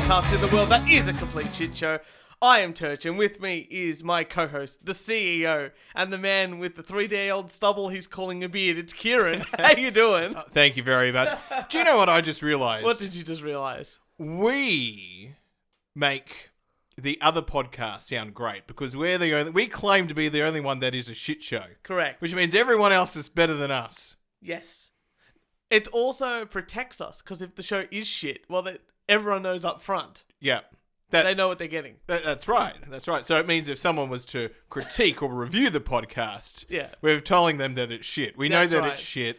podcast in the world that is a complete shit show. I am Turch, and with me is my co-host, the CEO, and the man with the 3-day-old stubble he's calling a beard. It's Kieran. How you doing? Thank you very much. Do you know what I just realised? What did you just realise? We make the other podcast sound great because we claim to be the only one that is a shit show. Correct. Which means everyone else is better than us. Yes. It also protects us, because if the show is shit, well, everyone knows up front. Yeah. They know what they're getting. That's right. That's right. So it means if someone was to critique or review the podcast, yeah, we're telling them that it's shit. We know that it's shit.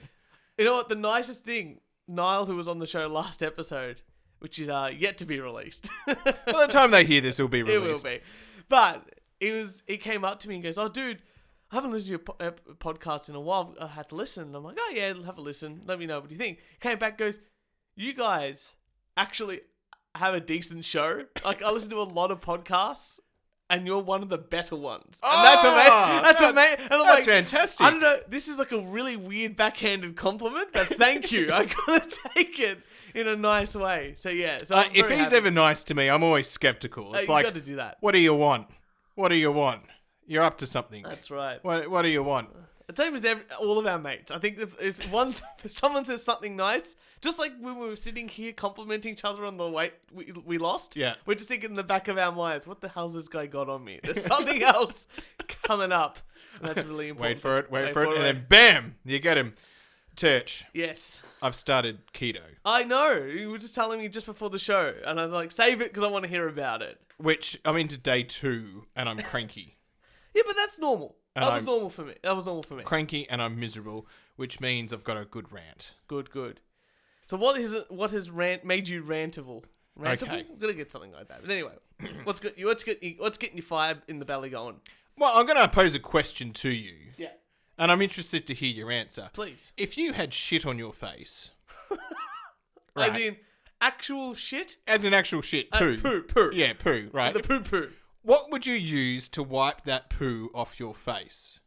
You know what? The nicest thing, Niall, who was on the show last episode, which is yet to be released. By the time they hear this, it'll be released. It will be. But he came up to me and goes, "Oh, dude, I haven't listened to your podcast in a while. I had to listen." And I'm like, "Oh, yeah, have a listen. Let me know what you think." Came back, goes, "You guys actually have a decent show. Like, I listen to a lot of podcasts, and you're one of the better ones." And that's amazing. That's amazing. And I'm that's like, fantastic. I don't know. This is like a really weird backhanded compliment, but thank you. I gotta take it in a nice way. So yeah. So if he's ever nice to me, I'm always skeptical. It's like, you got to do that. What do you want? What do you want? You're up to something. That's right. What do you want? The same as all of our mates. I think if someone says something nice, just like when we were sitting here complimenting each other on the weight we lost, yeah, we're just thinking in the back of our minds, what the hell's this guy got on me? There's something else coming up. And that's really important. Wait for it, and then bam, you get him. Turch. Yes. I've started keto. I know. You were just telling me just before the show, and I'm like, save it because I want to hear about it. Which, I'm into day 2, and I'm cranky. Yeah, but that's normal. That was normal for me. Cranky and I'm miserable, which means I've got a good rant. Good. So what has made you rantable? Rantable? Okay. I'm gonna get something like that. But anyway, what's getting your fire in the belly going? Well, I'm gonna pose a question to you. Yeah. And I'm interested to hear your answer. Please. If you had shit on your face, right. As in actual shit? As in actual shit, poo. Poo. Yeah, poo, right. The poo. What would you use to wipe that poo off your face?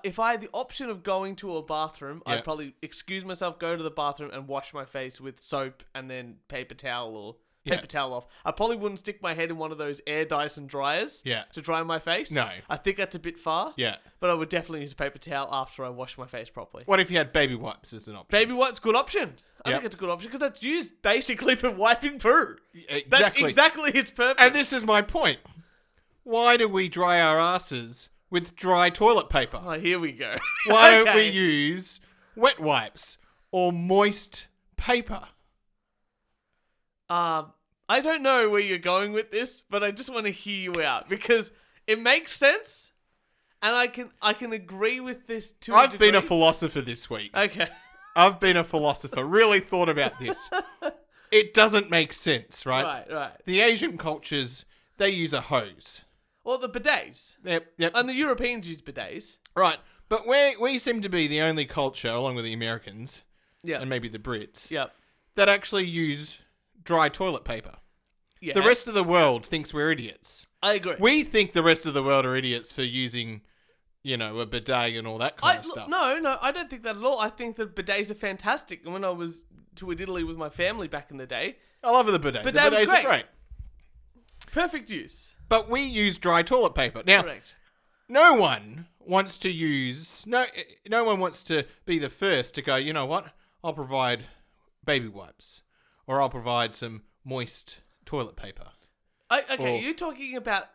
If I had the option of going to a bathroom, Yeah. I'd probably excuse myself, go to the bathroom, and wash my face with soap and then paper towel off. I probably wouldn't stick my head in one of those air Dyson dryers to dry my face. No. I think that's a bit far. Yeah. But I would definitely use a paper towel after I wash my face properly. What if you had baby wipes as an option? Baby wipes, good option. I think it's a good option because that's used basically for wiping poo. Exactly. That's exactly its purpose. And this is my point. Why do we dry our asses with dry toilet paper? Oh, here we go. Why don't we use wet wipes or moist paper? I don't know where you're going with this, but I just want to hear you out because it makes sense, and I can agree with this to a degree. I've been a philosopher this week. Okay. I've been a philosopher. Really thought about this. It doesn't make sense, right? Right. The Asian cultures, they use a hose. Well, the bidets. Yep. And the Europeans use bidets. Right. But we seem to be the only culture, along with the Americans, and maybe the Brits, that actually use dry toilet paper. Yeah. The rest of the world thinks we're idiots. I agree. We think the rest of the world are idiots for using, a bidet and all that kind of stuff. No, I don't think that at all. I think that bidets are fantastic. And when I was to Italy with my family back in the day, I love the bidet. Bidet was are great. Perfect use. But we use dry toilet paper. Now, correct. No one wants to be the first to go, you know what? I'll provide baby wipes. Or I'll provide some moist toilet paper. You're talking about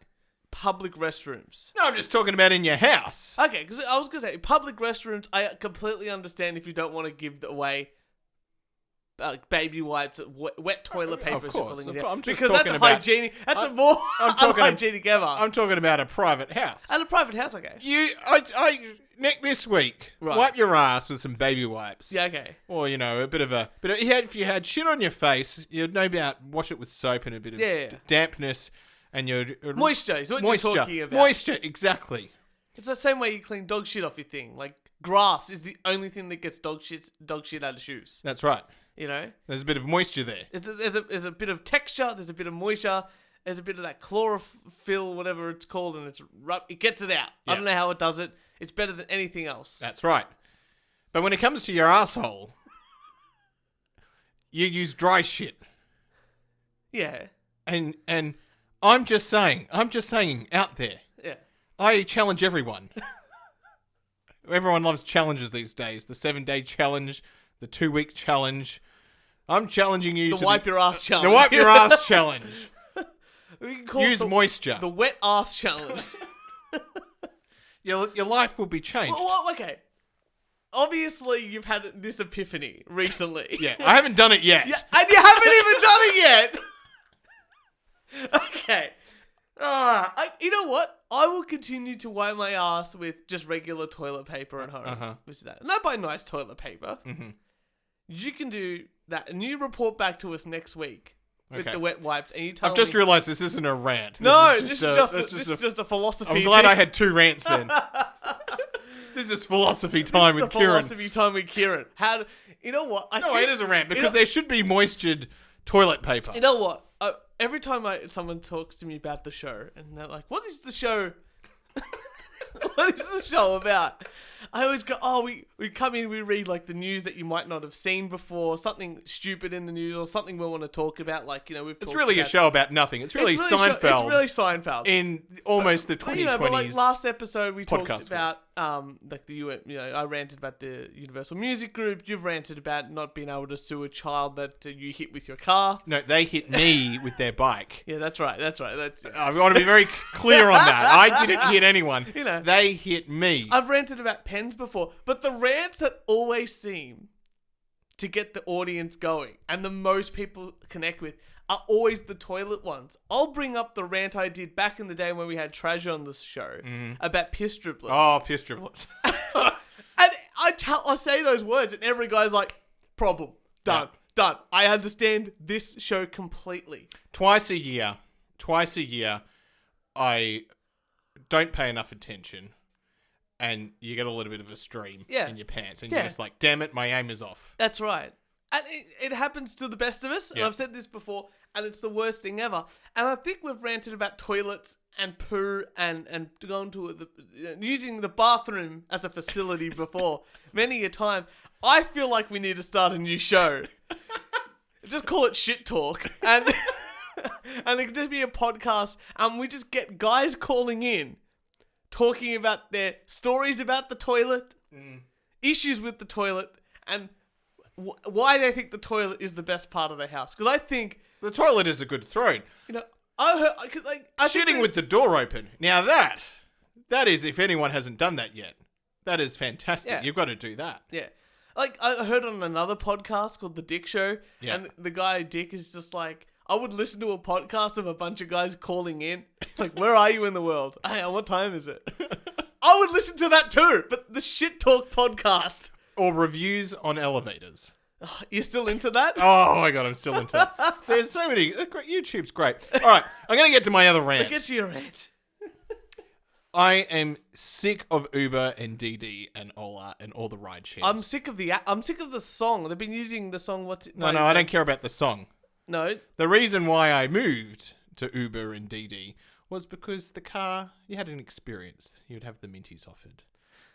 public restrooms. No, I'm just talking about in your house. Okay, because I was going to say, public restrooms, I completely understand if you don't want to give away baby wipes, wet toilet paper. Of course. I'm just because talking that's about hygienic. That's a more unhygienic ever. I'm talking about a private house. And a private house, okay. Nick, this week, right. Wipe your ass with some baby wipes. Yeah, okay. Or if you had shit on your face, you'd no doubt wash it with soap and a bit of dampness and moisture is what you're talking about. Moisture, exactly. It's the same way you clean dog shit off your thing. Like grass is the only thing that gets dog shit out of shoes. That's right. There's a bit of moisture there. There's a bit of texture. There's a bit of moisture. There's a bit of that chlorophyll, whatever it's called, and it gets it out. Yeah. I don't know how it does it. It's better than anything else. That's right. But when it comes to your asshole, you use dry shit. Yeah. And I'm just saying out there. Yeah. I challenge everyone. Everyone loves challenges these days. The 7-day challenge, the 2-week challenge. I'm challenging you to wipe your ass challenge. The wipe your ass challenge. We can call Use moisture. The wet ass challenge. Your life will be changed. Well, okay. Obviously, you've had this epiphany recently. Yeah, I haven't done it yet. Yeah, and you haven't even done it yet. Okay. You know what? I will continue to wipe my ass with just regular toilet paper at home. Which is that. And I buy nice toilet paper. Mm-hmm. You can do that. And you report back to us next week with the wet wipes. And you tell I've just realised this isn't a rant. This is just a philosophy. I'm glad I had 2 rants then. This is philosophy time with Kieran. Philosophy time with Kieran. You know what? It is a rant because there should be moistured toilet paper. You know what? Every time someone talks to me about the show and they're like, "What is the show? What is the show about?" I always go, we come in, we read like the news that you might not have seen before, something stupid in the news or something we want to talk about. Like, it's really a show about nothing. It's really Seinfeld. It's really Seinfeld in almost the 2020s. But like last episode, we talked about like I ranted about the Universal Music Group. You've ranted about not being able to sue a child that you hit with your car. No, they hit me with their bike. Yeah, that's right. I want to be very clear on that. I didn't hit anyone. They hit me. I've ranted about pens before, but the rants that always seem to get the audience going and the most people connect with are always the toilet ones. I'll bring up the rant I did back in the day when we had Treasure on this show about piss driblets. Oh, piss driblets. And I say those words and every guy's like, problem, done. I understand this show completely. Twice a year, I don't pay enough attention. And you get a little bit of a stream in your pants. And you're just like, damn it, my aim is off. That's right. And it happens to the best of us. And I've said this before. And it's the worst thing ever. And I think we've ranted about toilets and poo and going to using the bathroom as a facility before many a time. I feel like we need to start a new show. Just call it Shit Talk. And it could just be a podcast. And we just get guys calling in. Talking about their stories about the toilet, issues with the toilet, and why they think the toilet is the best part of the house. Because I think the toilet is a good throne. I heard shitting with the door open. Now that is, if anyone hasn't done that yet, that is fantastic. Yeah. You've got to do that. Yeah, like I heard on another podcast called The Dick Show, and the guy Dick is just like, I would listen to a podcast of a bunch of guys calling in. It's like, where are you in the world? Hey, what time is it? I would listen to that too, but the Shit Talk podcast. Or reviews on elevators. You're still into that? Oh my God, I'm still into it. There's so many. YouTube's great. All right, I'm going to get to my other rant. Get to your rant. I am sick of Uber and DD and Ola and all the ride shares. I'm sick of the song. They've been using the song. No, I don't care about the song. No. The reason why I moved to Uber and DD was because the car, you had an experience. You'd have the minties offered.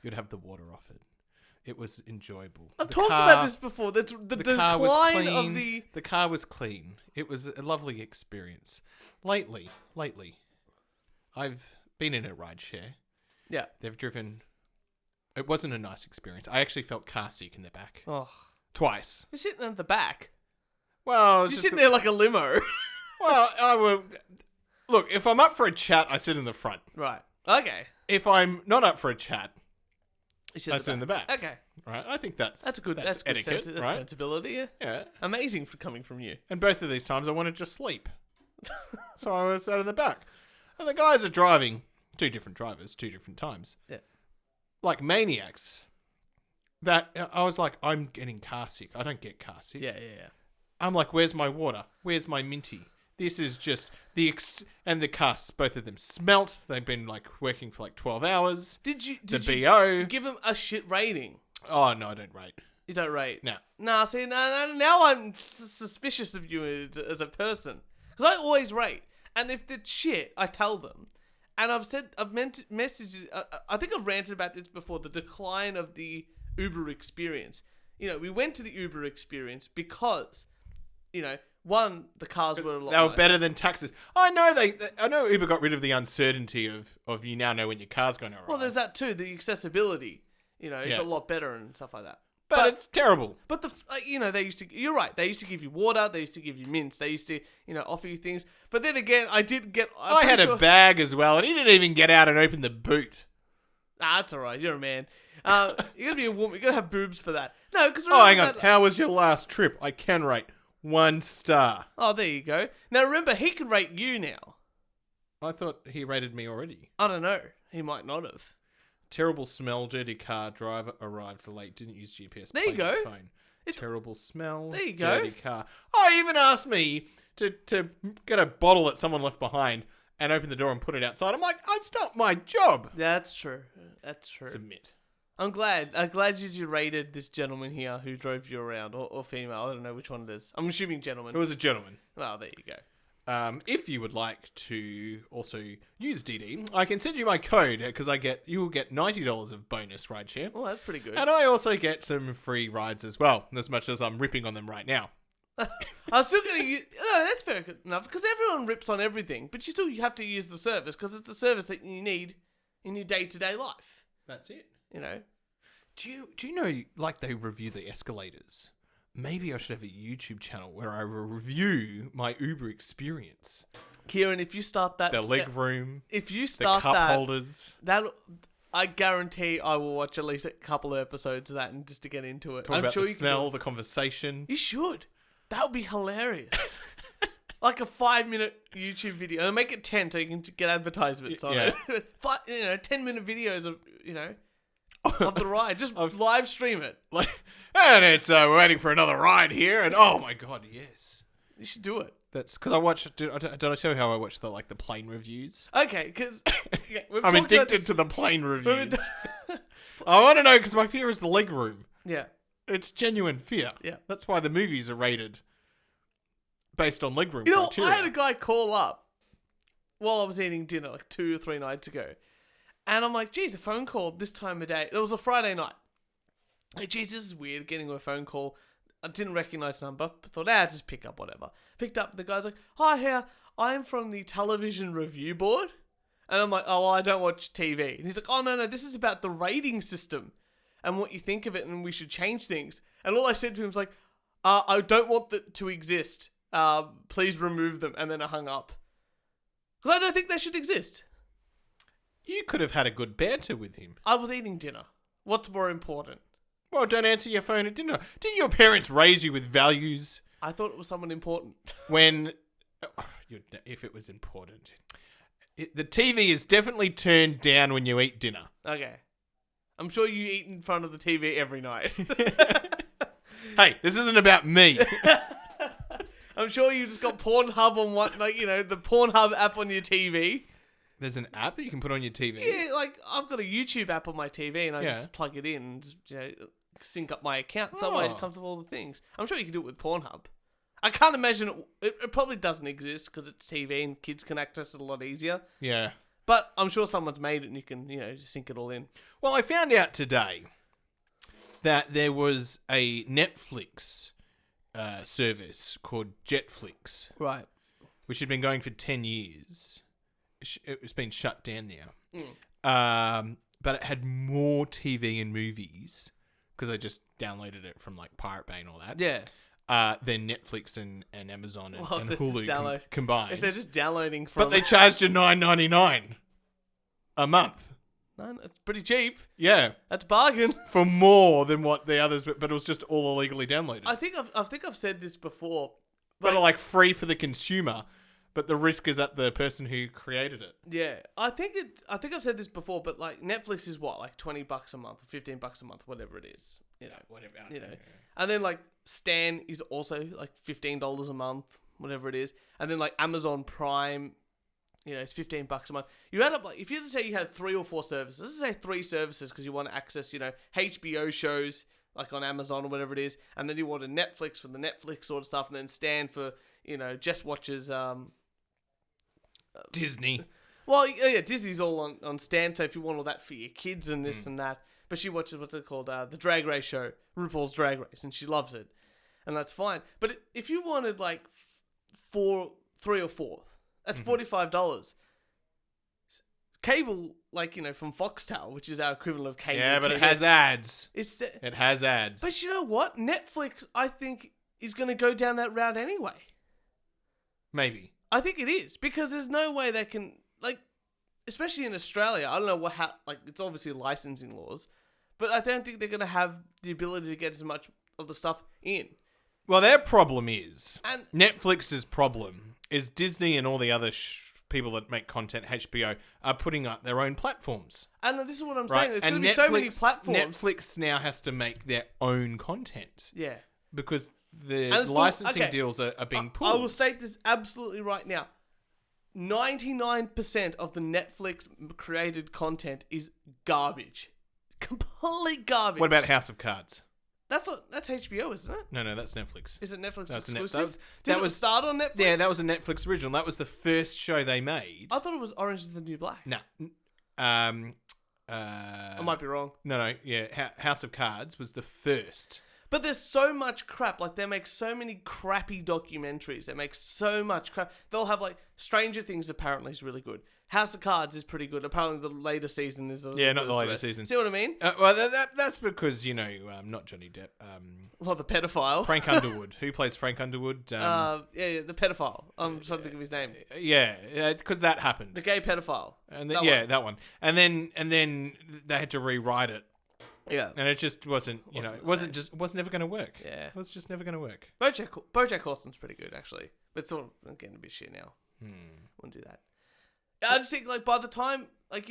You'd have the water offered. It was enjoyable. I've talked about this before. The decline of the... The car was clean. It was a lovely experience. Lately, I've been in a ride share. Yeah. They've driven... It wasn't a nice experience. I actually felt car sick in the back. Oh. Twice. You're sitting at the back. Well, you're sitting there like a limo. Well, I will. Look, if I'm up for a chat, I sit in the front. Right. Okay. If I'm not up for a chat, I sit in the back. Okay. Right. I think that's good etiquette, that's right? Sensibility. Yeah. Amazing for coming from you. And both of these times, I wanted to sleep, so I was sat in the back, and the guys are driving. 2 different drivers, 2 different times. Yeah. Like maniacs. That I was like, I'm getting car sick. I don't get car sick. Yeah. I'm like, where's my water? Where's my minty? This is just and the cars, both of them smelt. They've been like working for like 12 hours. Did you BO give them a shit rating? Oh, no, I don't rate. You don't rate? No. Nah, see, now I'm suspicious of you as a person. Because I always rate. And if it's shit, I tell them. And I've meant messages. I think I've ranted about this before. The decline of the Uber experience. We went to the Uber experience because one, the cars were a lot They were nicer. better than taxis. I know Uber got rid of the uncertainty of you now know when your car's going to arrive. Well, there's that too. The accessibility, it's a lot better and stuff like that. But it's terrible. But they used to. You're right. They used to give you water. They used to give you mints. They used to, offer you things. But then again, I did get. I had a bag as well, and he didn't even get out and open the boot. That's all right. You're a man. You gotta be a woman. You gotta have boobs for that. No, because hang on. How was your last trip? I can rate 1 star. Oh, there you go. Now remember, he can rate you now. I thought he rated me already. I don't know. He might not have. Terrible smell, dirty car, driver arrived late, didn't use GPS. There you go. Phone. Terrible smell, there you go. Dirty car. Oh, he even asked me to get a bottle that someone left behind and open the door and put it outside. I'm like, it's not my job. That's true. That's true. Submit. I'm glad you rated this gentleman here who drove you around, or female. I don't know which one it is. I'm assuming gentleman. It was a gentleman. Well, there you go. If you would like to also use DD, I can send you my code because you will get $90 of bonus rideshare. Oh, that's pretty good. And I also get some free rides as well, as much as I'm ripping on them right now. I'm still going to use... No, that's fair enough, because everyone rips on everything, but you still have to use the service, because it's the service that you need in your day-to-day life. That's it. Do you know, like, they review the escalators? Maybe I should have a YouTube channel where I review my Uber experience. Kieran, if you start that... The leg room. If you start the cup holders. I guarantee I will watch at least a couple of episodes of that and just to get into it. Talk about the smell, the conversation. You should. That would be hilarious. Like a 5-minute YouTube video. And make it 10 so you can get advertisements on it. 10-minute videos of, of the ride. Just live stream it. And it's we're waiting for another ride here, and oh my god, yes, you should do it. That's because I watched. Did I tell you how I watched the plane reviews? Okay, because I'm addicted to the plane reviews. I want to know because my fear is the leg room. Yeah, it's genuine fear. Yeah, that's why the movies are rated based on leg room criteria. I had a guy call up while I was eating dinner 2 or 3 nights ago, and I'm like, geez, a phone call this time of day. It was a Friday night. Like, geez, this is weird, getting a phone call. I didn't recognize the number, but thought, just pick up whatever. Picked up, the guy's like, hi, here, I'm from the television review board. And I'm like, oh, well, I don't watch TV. And he's like, oh, no, this is about the rating system and what you think of it, and we should change things. And all I said to him was like, I don't want that to exist. Please remove them. And then I hung up. Because I don't think they should exist. You could have had a good banter with him. I was eating dinner. What's more important? Well, don't answer your phone at dinner. Didn't your parents raise you with values? I thought it was someone important. If it was important. The TV is definitely turned down when you eat dinner. Okay. I'm sure you eat in front of the TV every night. Hey, this isn't about me. I'm sure you just got Pornhub on the Pornhub app on your TV. There's an app that you can put on your TV? Yeah, I've got a YouTube app on my TV and I just plug it in and just, sync up my account. So that way it comes with all the things. I'm sure you can do it with Pornhub. I can't imagine it probably doesn't exist because it's TV and kids can access it a lot easier. Yeah. But I'm sure someone's made it and you can, sync it all in. Well, I found out today that there was a Netflix service called Jetflix. Right. Which had been going for 10 years. It's been shut down now. But it had more TV and movies because I just downloaded it from Pirate Bay and all that. Yeah. Than Netflix and Amazon and Hulu combined. If they're just downloading from... But they charged you $9.99 a month. No, it's pretty cheap. Yeah. That's bargain. For more than what the others... But it was just all illegally downloaded. I think I've said this before. But free for the consumer... But the risk is at the person who created it. Yeah, I think I've said this before, but Netflix is what, $20 a month or $15 a month, whatever it is. Whatever. And then Stan is also $15 a month, whatever it is. And then Amazon Prime, it's $15 a month. You add up if you say you had 3 or 4 services, let's say 3 services because you want to access HBO shows on Amazon or whatever it is, and then you want a Netflix for the Netflix sort of stuff, and then Stan for Jess watches Disney. Well, yeah, Disney's all on Stan, so if you want all that for your kids and this and that. But she watches, what's it called? The Drag Race show, RuPaul's Drag Race, and she loves it. and that's fine. But if you wanted like 3 or 4, that's $45. Cable, like, from Foxtel, which is our equivalent of cable. Yeah, but TV, it has ads. It has ads. But you know what? Netflix, I think, is going to go down that route anyway. Maybe. I think it is, because there's no way they can, like, especially in Australia, I don't know it's obviously licensing laws, but I don't think they're going to have the ability to get as much of the stuff in. Well, their problem is, and Netflix's problem is Disney and all the other people that make content, HBO, are putting up their own platforms. And this is what I'm saying. There's going to be so many platforms. Netflix now has to make their own content. Yeah. Because the licensing deals are being pulled. I will state this absolutely right now. 99% of the Netflix created content is garbage. Complete garbage. What about House of Cards? That's HBO, isn't it? No, that's Netflix. Is it Netflix That's exclusive? Did it start on Netflix? Yeah, that was a Netflix original. That was the first show they made. I thought it was Orange is the New Black. No. I might be wrong. No, yeah. House of Cards was the first. But there's so much crap. Like, they make so many crappy documentaries. They make so much crap. They'll have, like, Stranger Things apparently is really good. House of Cards is pretty good. Apparently the later season is... not the later season. See what I mean? Well, that's because, not Johnny Depp. Well, the pedophile. Frank Underwood. Who plays Frank Underwood? The pedophile. I'm trying to think of his name. Yeah, because that happened. The gay pedophile. And that one. And then they had to rewrite it. Yeah. And it just wasn't, it was never going to work. Yeah. It was just never going to work. BoJack Horseman's pretty good, actually. But sort of getting a bit shit now. Wouldn't do that. I just think, like, by the time, like,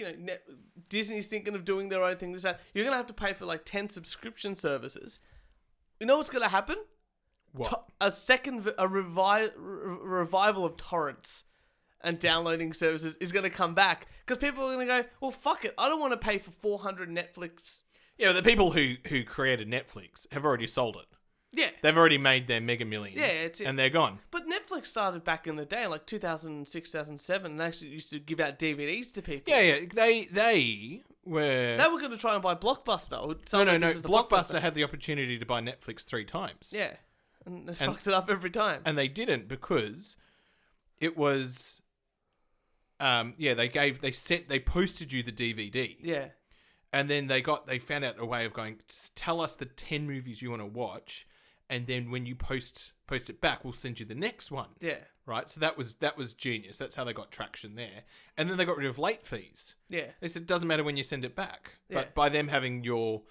Disney's thinking of doing their own thing, you're going to have to pay for, like, 10 subscription services. You know what's going to happen? What? A revival of torrents and downloading services is going to come back. Because people are going to go, well, fuck it. I don't want to pay for 400 Netflix. Yeah, the people who created Netflix have already sold it. Yeah. They've already made their mega millions. Yeah, and they're gone. But Netflix started back in the day, like 2006, 2007, and actually used to give out DVDs to people. Yeah. They were... They were going to try and buy Blockbuster. No. Blockbuster had the opportunity to buy Netflix 3 times. Yeah. And they fucked it up every time. And they didn't because it was... they posted you the DVD. Yeah. And then they found out a way of going, tell us the 10 movies you want to watch, and then when you post it back, we'll send you the next one. Yeah. Right? So that was genius. That's how they got traction there. And then they got rid of late fees. Yeah. They said it doesn't matter when you send it back. Yeah. But by them having your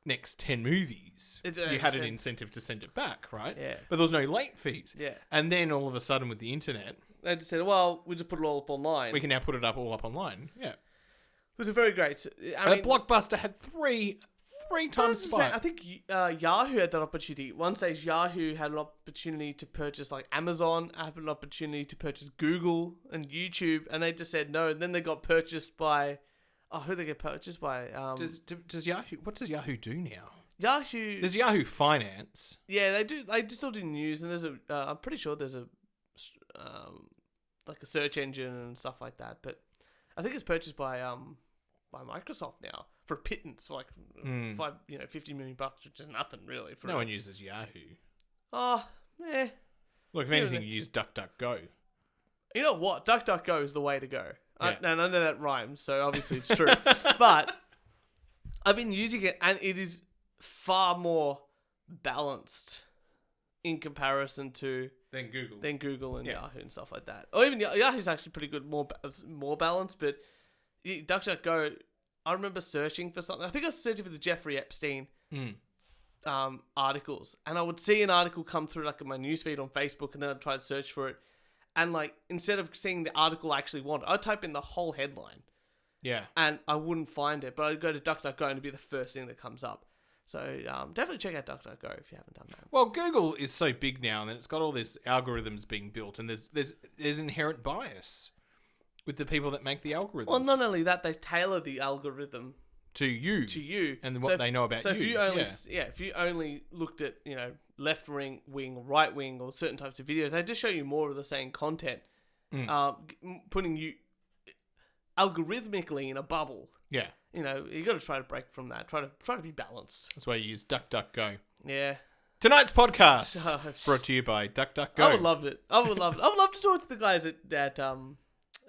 next 10 movies, you had an incentive to send it back, right? Yeah. But there was no late fees. Yeah. And then all of a sudden with the internet... They just said, well, we'll just put it all up online. We can now put it all up online. Yeah. It was a very great... Blockbuster had three times spike. I think Yahoo had that opportunity. One stage, Yahoo had an opportunity to purchase like Amazon, had an opportunity to purchase Google and YouTube, and they just said no. And then they got purchased by... Oh, who did they get purchased by? Does Yahoo... What does Yahoo do now? Yahoo... There's Yahoo Finance. Yeah, they do. They still do news, and there's a... I'm pretty sure there's a... like a search engine and stuff like that, but I think it's purchased by Microsoft now for a pittance, for like $50 million, which is nothing really. For no one uses Yahoo. Oh, eh. Look, if anything, you use DuckDuckGo. You know what? DuckDuckGo is the way to go. Yeah. And I know that rhymes, so obviously it's true. But I've been using it, and it is far more balanced in comparison to than Google and Yahoo and stuff like that. Or even Yahoo's actually pretty good, more balanced. But DuckDuckGo, I remember searching for something. I think I was searching for the Jeffrey Epstein articles, and I would see an article come through like in my newsfeed on Facebook, and then I'd try to search for it, and like instead of seeing the article I actually wanted, I'd type in the whole headline. Yeah. And I wouldn't find it, but I'd go to DuckDuckGo and it'd be the first thing that comes up. So definitely check out DuckDuckGo if you haven't done that. Well, Google is so big now, and it's got all these algorithms being built, and there's inherent bias with the people that make the algorithms. Well, not only that, they tailor the algorithm to you, and what they know about you. So if you only looked at left wing, right wing, or certain types of videos, they just show you more of the same content, putting you algorithmically in a bubble. Yeah. You got to try to break from that. Try to be balanced. That's why you use DuckDuckGo. Yeah. Tonight's podcast brought to you by DuckDuckGo. I would love it. I would love to talk to the guys that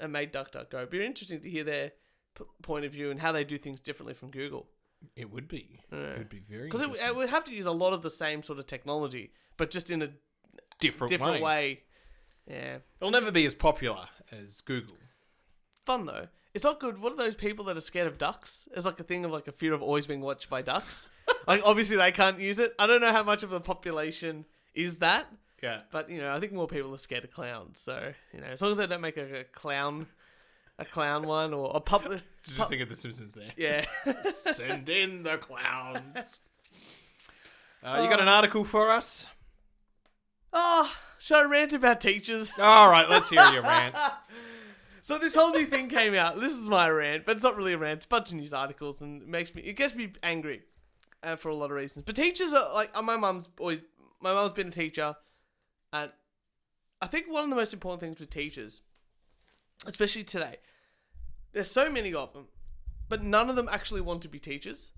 made DuckDuckGo. It'd be interesting to hear their point of view and how they do things differently from Google. It would be. It would be very because interesting. it would have to use a lot of the same sort of technology, but just in a different way. Yeah, it'll never be as popular as Google. Fun though. It's not good. What are those people that are scared of ducks? It's like a thing of like a fear of always being watched by ducks. Like obviously they can't use it. I don't know how much of the population is that. Yeah. But I think more people are scared of clowns. So as long as they don't make a clown one or a puppet. Just think of The Simpsons there. Yeah. Send in the clowns. You got an article for us? Should I rant about teachers? All right, let's hear your rant. So this whole new thing came out. This is my rant, but it's not really a rant. It's a bunch of news articles, and it gets me angry, for a lot of reasons. But teachers are like, my mum's been a teacher, and I think one of the most important things with teachers, especially today, there's so many of them, but none of them actually want to be teachers.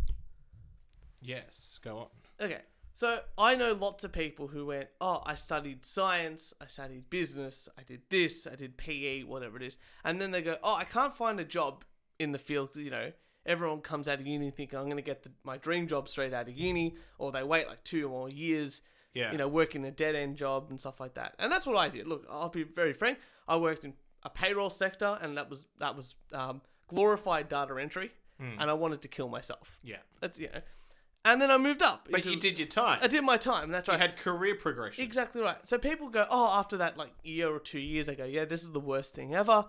Yes, go on. Okay. So I know lots of people who went, I studied science, I studied business, I did this, I did PE, whatever it is. And then they go, I can't find a job in the field. Everyone comes out of uni thinking I'm going to get my dream job straight out of uni, or they wait like 2 or more years, working a dead-end job and stuff like that. And that's what I did. Look, I'll be very frank. I worked in a payroll sector, and that was glorified data entry, and I wanted to kill myself. Yeah. That's, And then I moved up. But you did your time. I did my time, that's right. You had career progression. Exactly right. So people go, after that like year or 2 years, they go, this is the worst thing ever.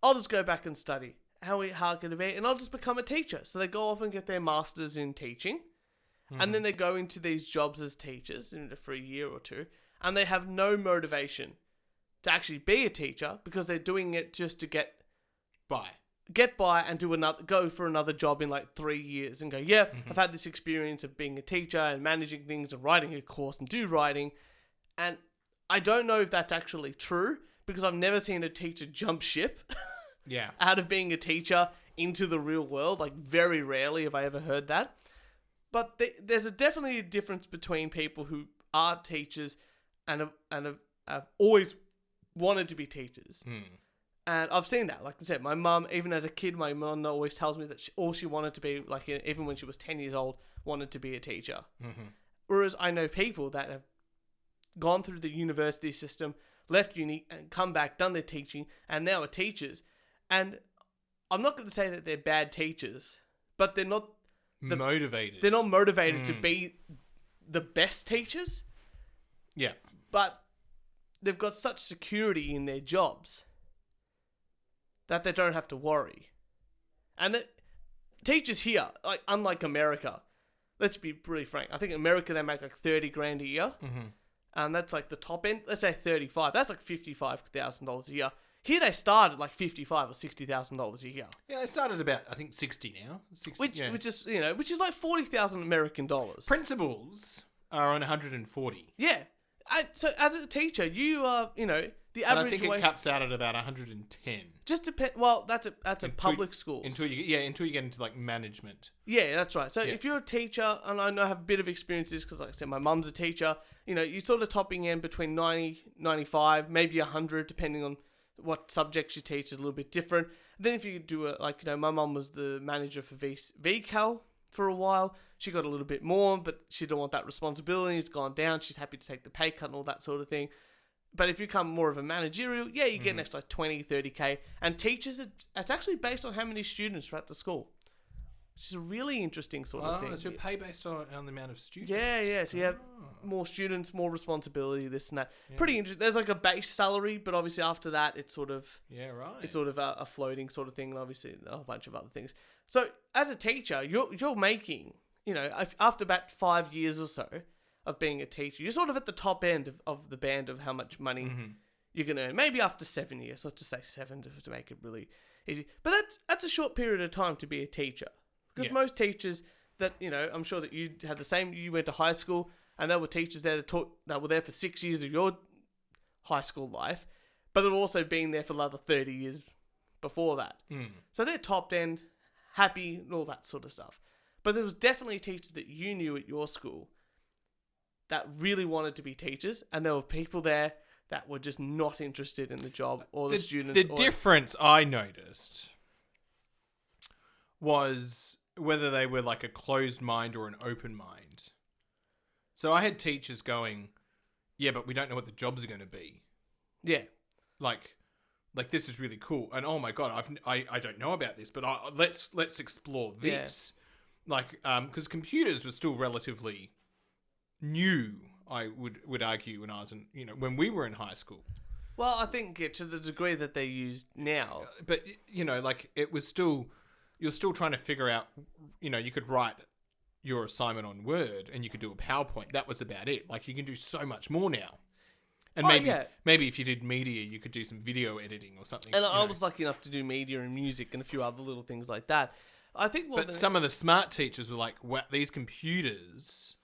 I'll just go back and study. How hard can it be? And I'll just become a teacher. So they go off and get their masters in teaching. And then they go into these jobs as teachers for a year or 2. And they have no motivation to actually be a teacher because they're doing it just to get by and go for another job in like 3 years and go, I've had this experience of being a teacher and managing things and writing a course and do writing. And I don't know if that's actually true because I've never seen a teacher jump ship out of being a teacher into the real world. Like very rarely have I ever heard that. But there's definitely a difference between people who are teachers and have always wanted to be teachers. And I've seen that. Like I said, my mum, even as a kid, my mum always tells me that all she wanted to be, like even when she was 10 years old, wanted to be a teacher. Whereas I know people that have gone through the university system, left uni, and come back, done their teaching, and now are teachers. And I'm not going to say that they're bad teachers, but they're not motivated. They're not motivated to be the best teachers. Yeah. But they've got such security in their jobs that they don't have to worry. And teachers here, like unlike America, let's be really frank, I think in America they make like 30 grand a year. And that's like the top end. Let's say 35. That's like $55,000 a year. Here they start at like $55,000 or $60,000 a year. Yeah, they started about, I think, 60 now. 60, which is like 40,000 American dollars. Principals are on 140. Yeah. So as a teacher, you are, the average. And I think it caps out at about 110. Just depend. Well, that's a public schools. Until you get into like management. Yeah, that's right. So if you're a teacher, and I know I have a bit of experience with this because, like I said, my mum's a teacher. You're sort of topping in between 90, 95, maybe 100, depending on what subjects you teach is a little bit different. Then if you do my mum was the manager for VCal for a while. She got a little bit more, but she didn't want that responsibility. It's gone down. She's happy to take the pay cut and all that sort of thing. But if you become more of a managerial, you get an extra 20, 30K. And teachers, it's actually based on how many students are at the school. Which is a really interesting sort of thing. So pay based on the amount of students? Yeah. So you have more students, more responsibility, this and that. Yeah. Pretty interesting. There's like a base salary, but obviously after that, it's sort of... Yeah, right. It's sort of a floating sort of thing, and obviously a whole bunch of other things. So as a teacher, you're making, after about 5 years or so of being a teacher, you're sort of at the top end of the band of how much money you're going to earn. Maybe after 7 years. Let's just say 7 to make it really easy. But that's a short period of time to be a teacher. Because most teachers that, I'm sure that you had the same, you went to high school and there were teachers there that were there for 6 years of your high school life, but they've also been there for another 30 years before that. So they're top end, happy, and all that sort of stuff. But there was definitely teachers that you knew at your school that really wanted to be teachers, and there were people there that were just not interested in the job or the students. The difference I noticed was whether they were like a closed mind or an open mind. So I had teachers going, yeah, but we don't know what the jobs are going to be. Yeah. Like this is really cool. And oh my God, I don't know about this, but let's explore this. Yeah. Like, because computers were still relatively new, I would argue, when we were in high school. Well, I think to the degree that they're used now. But, like it was still, you're still trying to figure out, you could write your assignment on Word and you could do a PowerPoint. That was about it. Like you can do so much more now. And maybe if you did media, you could do some video editing or something. And I was lucky enough to do media and music and a few other little things like that. I think. But some of the smart teachers were like, well, these computers,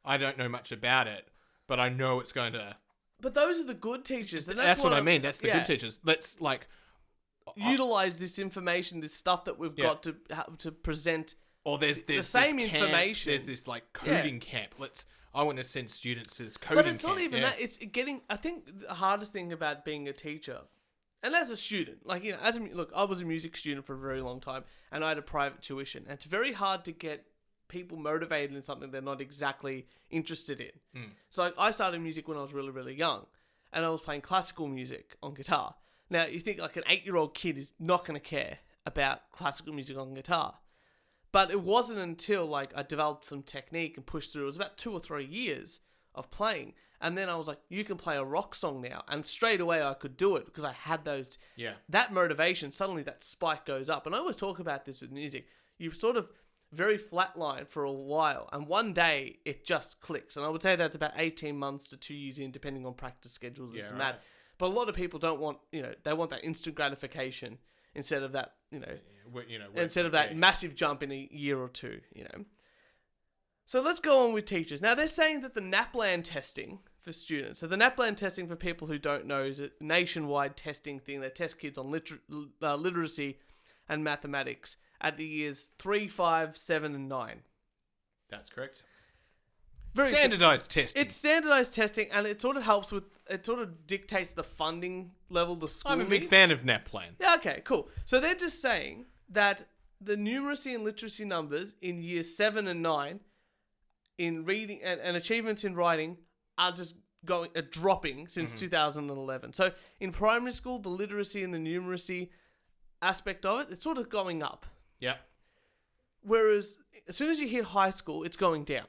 I don't know much about it, but I know it's going to. But those are the good teachers. And that's what I mean. That's the good teachers. Let's utilize this information, this stuff that we've got to present. Or there's the same information. There's this like coding camp. I want to send students to this coding camp. But it's not even that. It's getting. I think the hardest thing about being a teacher, and as a student, I was a music student for a very long time, and I had a private tuition. And it's very hard to get people motivated in something they're not exactly interested in. So I started music when I was really, really young, and I was playing classical music on guitar. Now you think like an 8-year-old kid is not going to care about classical music on guitar. But it wasn't until I developed some technique and pushed through. It was about 2 or 3 years of playing. And then I was like, you can play a rock song now. And straight away I could do it because I had those. Yeah. That motivation, suddenly that spike goes up. And I always talk about this with music. You sort of very flatline for a while. And one day it just clicks. And I would say that's about 18 months to 2 years in, depending on practice schedules, this and that. But a lot of people don't want, they want that instant gratification instead of that, instead of that massive jump in a year or two, So let's go on with teachers. Now, they're saying that the NAPLAN testing for students. So the NAPLAN testing, for people who don't know, is a nationwide testing thing. They test kids on literacy and mathematics at the years 3, 5, 7, and 9. That's correct. Very standardized testing. It's standardized testing, and it sort of dictates the funding level the school I'm a big fan of NAPLAN. Yeah, okay, cool. So they're just saying that the numeracy and literacy numbers in years 7 and 9 in reading and achievements in writing are just dropping since 2011. So in primary school, the literacy and the numeracy aspect of it's sort of going up. Yeah. Whereas as soon as you hit high school, it's going down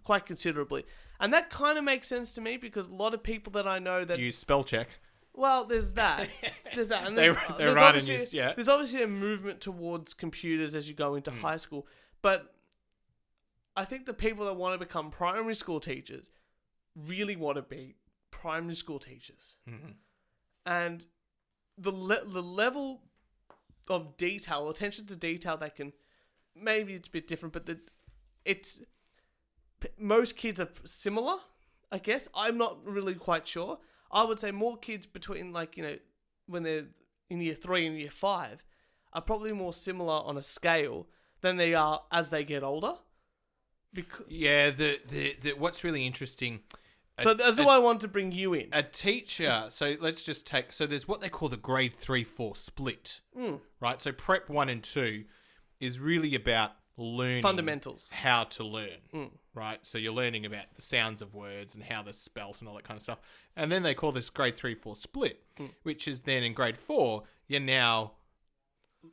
quite considerably. And that kind of makes sense to me because a lot of people that I know that use spell check. Well, there's that. And there's obviously a movement towards computers as you go into high school. But I think the people that want to become primary school teachers really want to be primary school teachers. And the level of detail, attention to detail that can... Maybe it's a bit different, but most kids are similar, I guess. I'm not really quite sure. I would say more kids between, when they're in year 3 and year 5 are probably more similar on a scale than they are as they get older. What's really interesting... So that's why I wanted to bring you in. A teacher, so let's just take... So there's what they call the grade 3-4 split, right? So prep 1 and 2... is really about learning fundamentals, how to learn, right? So you're learning about the sounds of words and how they're spelt and all that kind of stuff. And then they call this grade 3-4 split, which is then in grade 4, you're now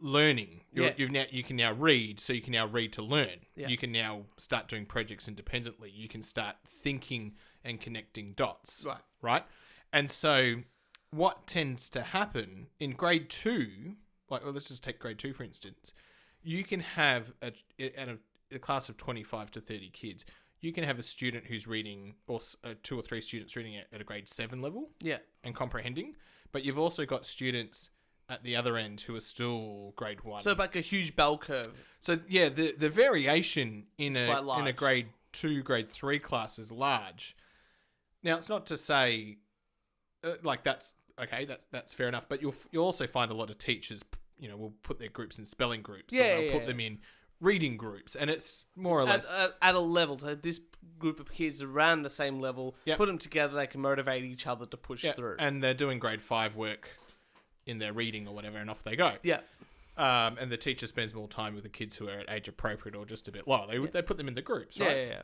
learning. You can now read, so you can now read to learn. Yeah. You can now start doing projects independently. You can start thinking and connecting dots, right? And so what tends to happen in grade 2, let's just take grade 2 for instance. You can have a class of 25 to 30 kids. You can have a student who's reading, or 2 or 3 students reading at a grade 7 level, and comprehending. But you've also got students at the other end who are still grade 1. So like a huge bell curve. So yeah, the variation in a grade 2, grade 3 class is large. Now it's not to say that's okay. That's fair enough. But you'll also find a lot of teachers. Will put their groups in spelling groups. They'll put them in reading groups, and it's more or less at a level. So this group of kids around the same level, put them together, they can motivate each other to push through. And they're doing grade 5 work in their reading or whatever, and off they go. Yeah. And the teacher spends more time with the kids who are at age appropriate or just a bit lower. They put them in the groups, right? Yeah.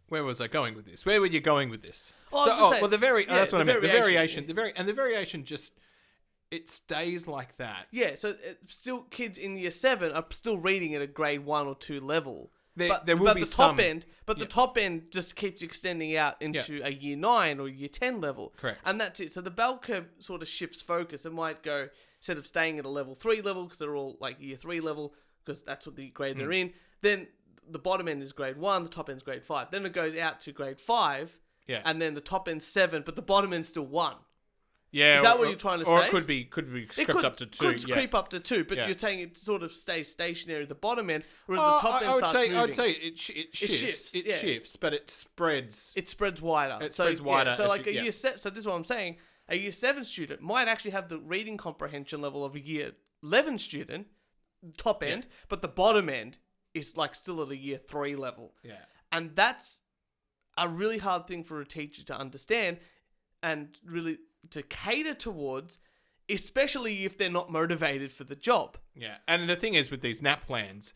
Where was I going with this? Where were you going with this? That's what I meant. The variation just, it stays like that. Yeah, so still kids in year 7 are still reading at a grade 1 or 2 level. There will be some... The top end just keeps extending out into a year 9 or year 10 level. Correct. And that's it. So the bell curve sort of shifts focus. It might go, instead of staying at a level 3 level, because they're all like year 3 level, because that's what the grade they're in, then the bottom end is grade 1, the top end's grade 5. Then it goes out to grade 5, and then the top end's 7, but the bottom end's still 1. Yeah, is that what you're trying to say? Or it could be crept up to 2. Could creep up to 2, but you're saying it sort of stays stationary at the bottom end, whereas the top end starts moving. I would say it shifts. It shifts, but it spreads. It spreads wider. So like a year 7. So this is what I'm saying. A year 7 student might actually have the reading comprehension level of a year 11 student, top end, but the bottom end is like still at a year 3 level. Yeah. And that's a really hard thing for a teacher to understand and really to cater towards, especially if they're not motivated for the job. Yeah. And the thing is with these NAPLANs,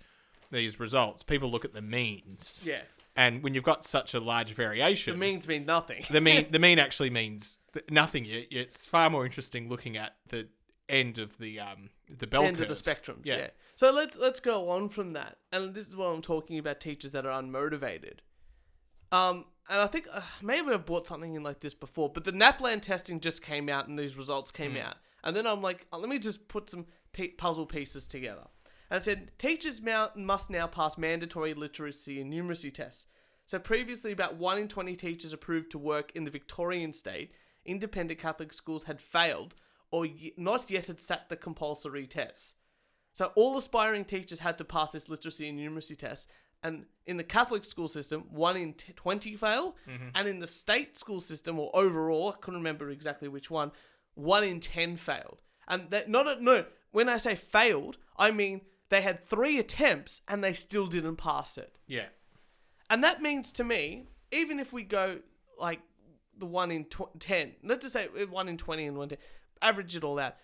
these results, people look at the means. Yeah. And when you've got such a large variation... The means mean nothing. the mean actually means nothing. It's far more interesting looking at the end of the bell end curves. of the spectrums, yeah. So let's go on from that. And this is what I'm talking about, teachers that are unmotivated. And I think maybe I've brought something in like this before, but the NAPLAN testing just came out and these results came out. And then I'm like, let me just put some puzzle pieces together. And it said, teachers must now pass mandatory literacy and numeracy tests. So previously, about 1 in 20 teachers approved to work in the Victorian state, independent Catholic schools had failed or not yet had sat the compulsory tests. So all aspiring teachers had to pass this literacy and numeracy test. And in the Catholic school system, 1 in 20 fail. Mm-hmm. And in the state school system, or overall, I couldn't remember exactly which one, 1 in 10 failed. And that when I say failed, I mean they had 3 attempts and they still didn't pass it. Yeah. And that means to me, even if we go like the 1 in 10, let's just say 1 in 20 and 1 in 10, average it all out.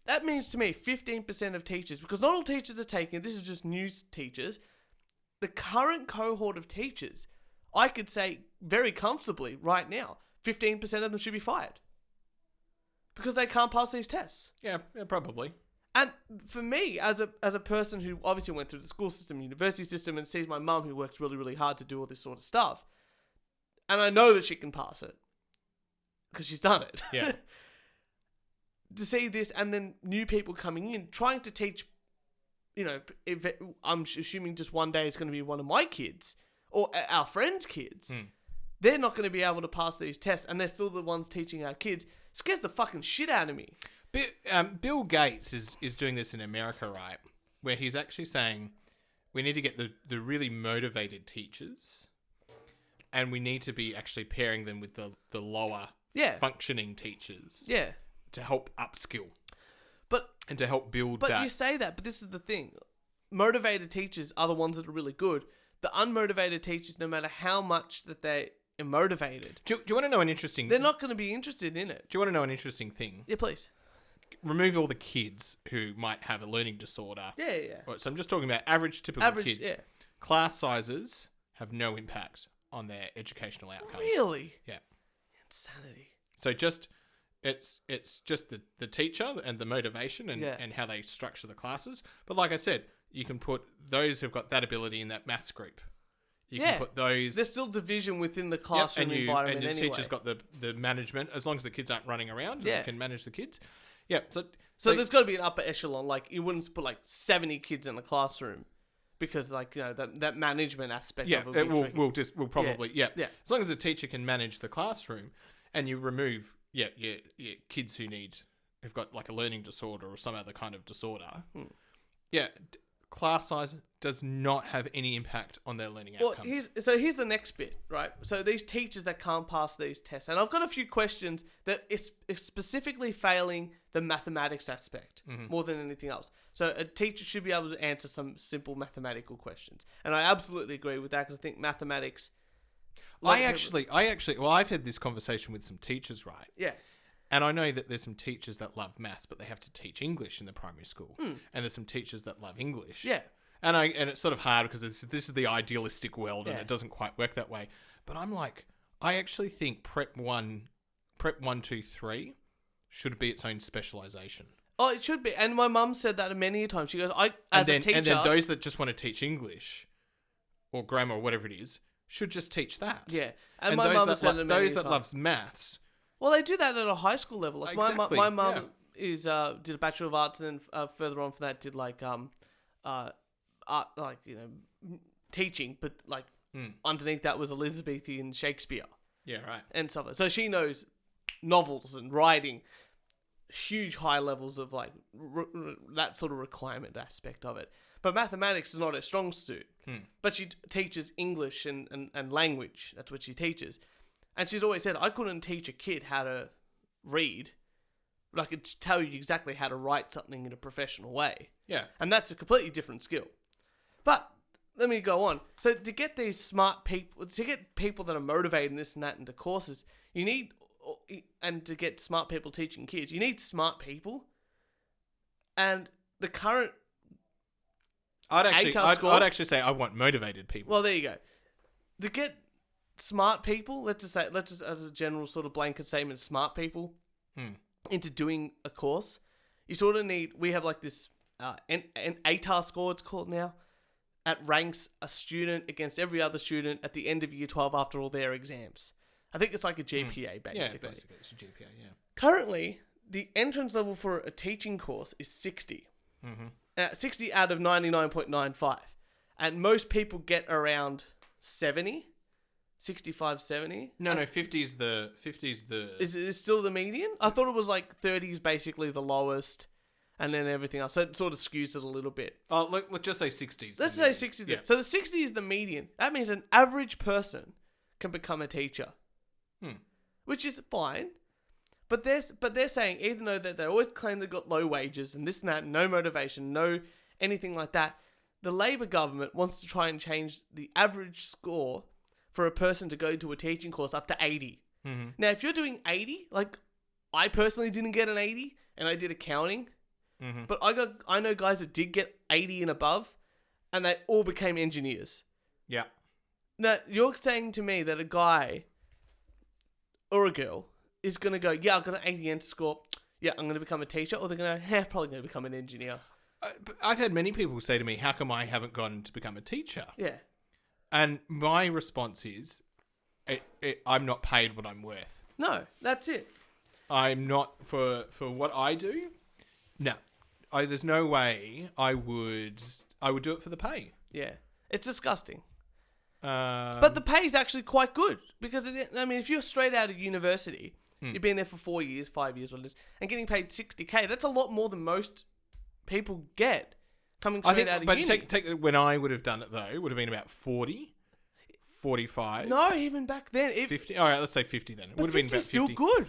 That means to me 15% of teachers, because not all teachers are taking it, this is just new teachers, the current cohort of teachers, I could say very comfortably right now, 15% of them should be fired. Because they can't pass these tests. Yeah, probably. And for me, as a person who obviously went through the school system, university system, and sees my mum who works really, really hard to do all this sort of stuff, and I know that she can pass it, because she's done it. Yeah. To see this, and then new people coming in, trying to teach, if I'm assuming just one day it's going to be one of my kids, or our friends' kids, they're not going to be able to pass these tests, and they're still the ones teaching our kids. Scares the fucking shit out of me. Bill Gates is doing this in America, right? Where he's actually saying we need to get the really motivated teachers, and we need to be actually pairing them with the lower functioning teachers. Yeah. To help upskill. And to help build that. But you say that, but this is the thing. Motivated teachers are the ones that are really good. The unmotivated teachers, no matter how much that they are motivated... Do you want to know an interesting... They're not going to be interested in it. Do you want to know an interesting thing? Yeah, please. Remove all the kids who might have a learning disorder. Yeah. So I'm just talking about typical kids. Yeah. Class sizes have no impact on their educational outcomes. Really? Yeah. Insanity. So it's just the teacher and the motivation and how they structure the classes. But like I said, you can put those who've got that ability in that maths group. You can put those... There's still division within the classroom environment and the teacher's got the management. As long as the kids aren't running around, they can manage the kids. Yeah. So there's got to be an upper echelon. Like, you wouldn't put like 70 kids in the classroom because that management aspect of it will probably. As long as the teacher can manage the classroom and you remove... Yeah, kids who've got like a learning disorder or some other kind of disorder. Yeah, class size does not have any impact on their learning outcomes. Here's the next bit, right? So these teachers that can't pass these tests, and I've got a few questions that is specifically failing the mathematics aspect more than anything else. So a teacher should be able to answer some simple mathematical questions, and I absolutely agree with that because I think mathematics. I've had this conversation with some teachers, right? Yeah. And I know that there's some teachers that love maths, but they have to teach English in the primary school. And there's some teachers that love English. Yeah. And it's sort of hard because this is the idealistic world and it doesn't quite work that way. But I'm like, I actually think Prep 1, 2, 3 should be its own specialisation. Oh, it should be. And my mum said that many times. She goes, a teacher... And then those that just want to teach English or grammar or whatever it is should just teach that. Yeah. And my mum said that many those that times. Loves maths... Well, they do that at a high school level. Like exactly, my mum did a Bachelor of Arts, and then further on from that did like art, like teaching, but like underneath that was Elizabethan Shakespeare. Yeah, right. And stuff. So she knows novels and writing, huge high levels of like that sort of requirement aspect of it. But mathematics is not her strong suit. But she teaches English and language. That's what she teaches. And she's always said, I couldn't teach a kid how to read, but I could tell you exactly how to write something in a professional way. Yeah. And that's a completely different skill. But let me go on. So to get these smart people, to get people that are motivated and this and that into courses, you need, and to get smart people teaching kids, you need smart people. And the current I'd actually say I want motivated people. Well, there you go. To get smart people, let's just as a general sort of blanket statement, smart people into doing a course, you sort of need, we have like this an ATAR score, it's called now, that ranks a student against every other student at the end of year 12 after all their exams. I think it's like a GPA, basically. Yeah, basically it's a GPA, yeah. Currently, the entrance level for a teaching course is 60. 60 out of 99.95. And most people get around 70. 65, 70? No, 50 is the... Is it still the median? I thought it was like 30 is basically the lowest, and then everything else. So it sort of skews it a little bit. Oh, let's just say 60s. Let's say 60s. Yeah. So the 60 is the median. That means an average person can become a teacher. Which is fine. But they're saying, even though they always claim they've got low wages and this and that, no motivation, no anything like that, the Labor government wants to try and change the average score for a person to go to a teaching course up to 80. Now, if you're doing 80, like I personally didn't get an 80 and I did accounting, but I know guys that did get 80 and above and they all became engineers. Yeah. Now, you're saying to me that a guy or a girl is going to go, yeah, I've got an 80 enter score, yeah, I'm going to become a teacher, or they're going to, probably going to become an engineer. I've had many people say to me, how come I haven't gone to become a teacher? Yeah. And my response is, I'm not paid what I'm worth. No, that's it. I'm not, for what I do, no. There's no way I would do it for the pay. Yeah. It's disgusting. But the pay is actually quite good. Because, I mean, if you're straight out of university, you've been there for 4 years, 5 years, and getting paid $60K, that's a lot more than most people get coming straight out of uni. But when I would have done it, though, it would have been about 40, 45. No, even back then. 50. All right, let's say 50 then. It would have been about 50. Still good.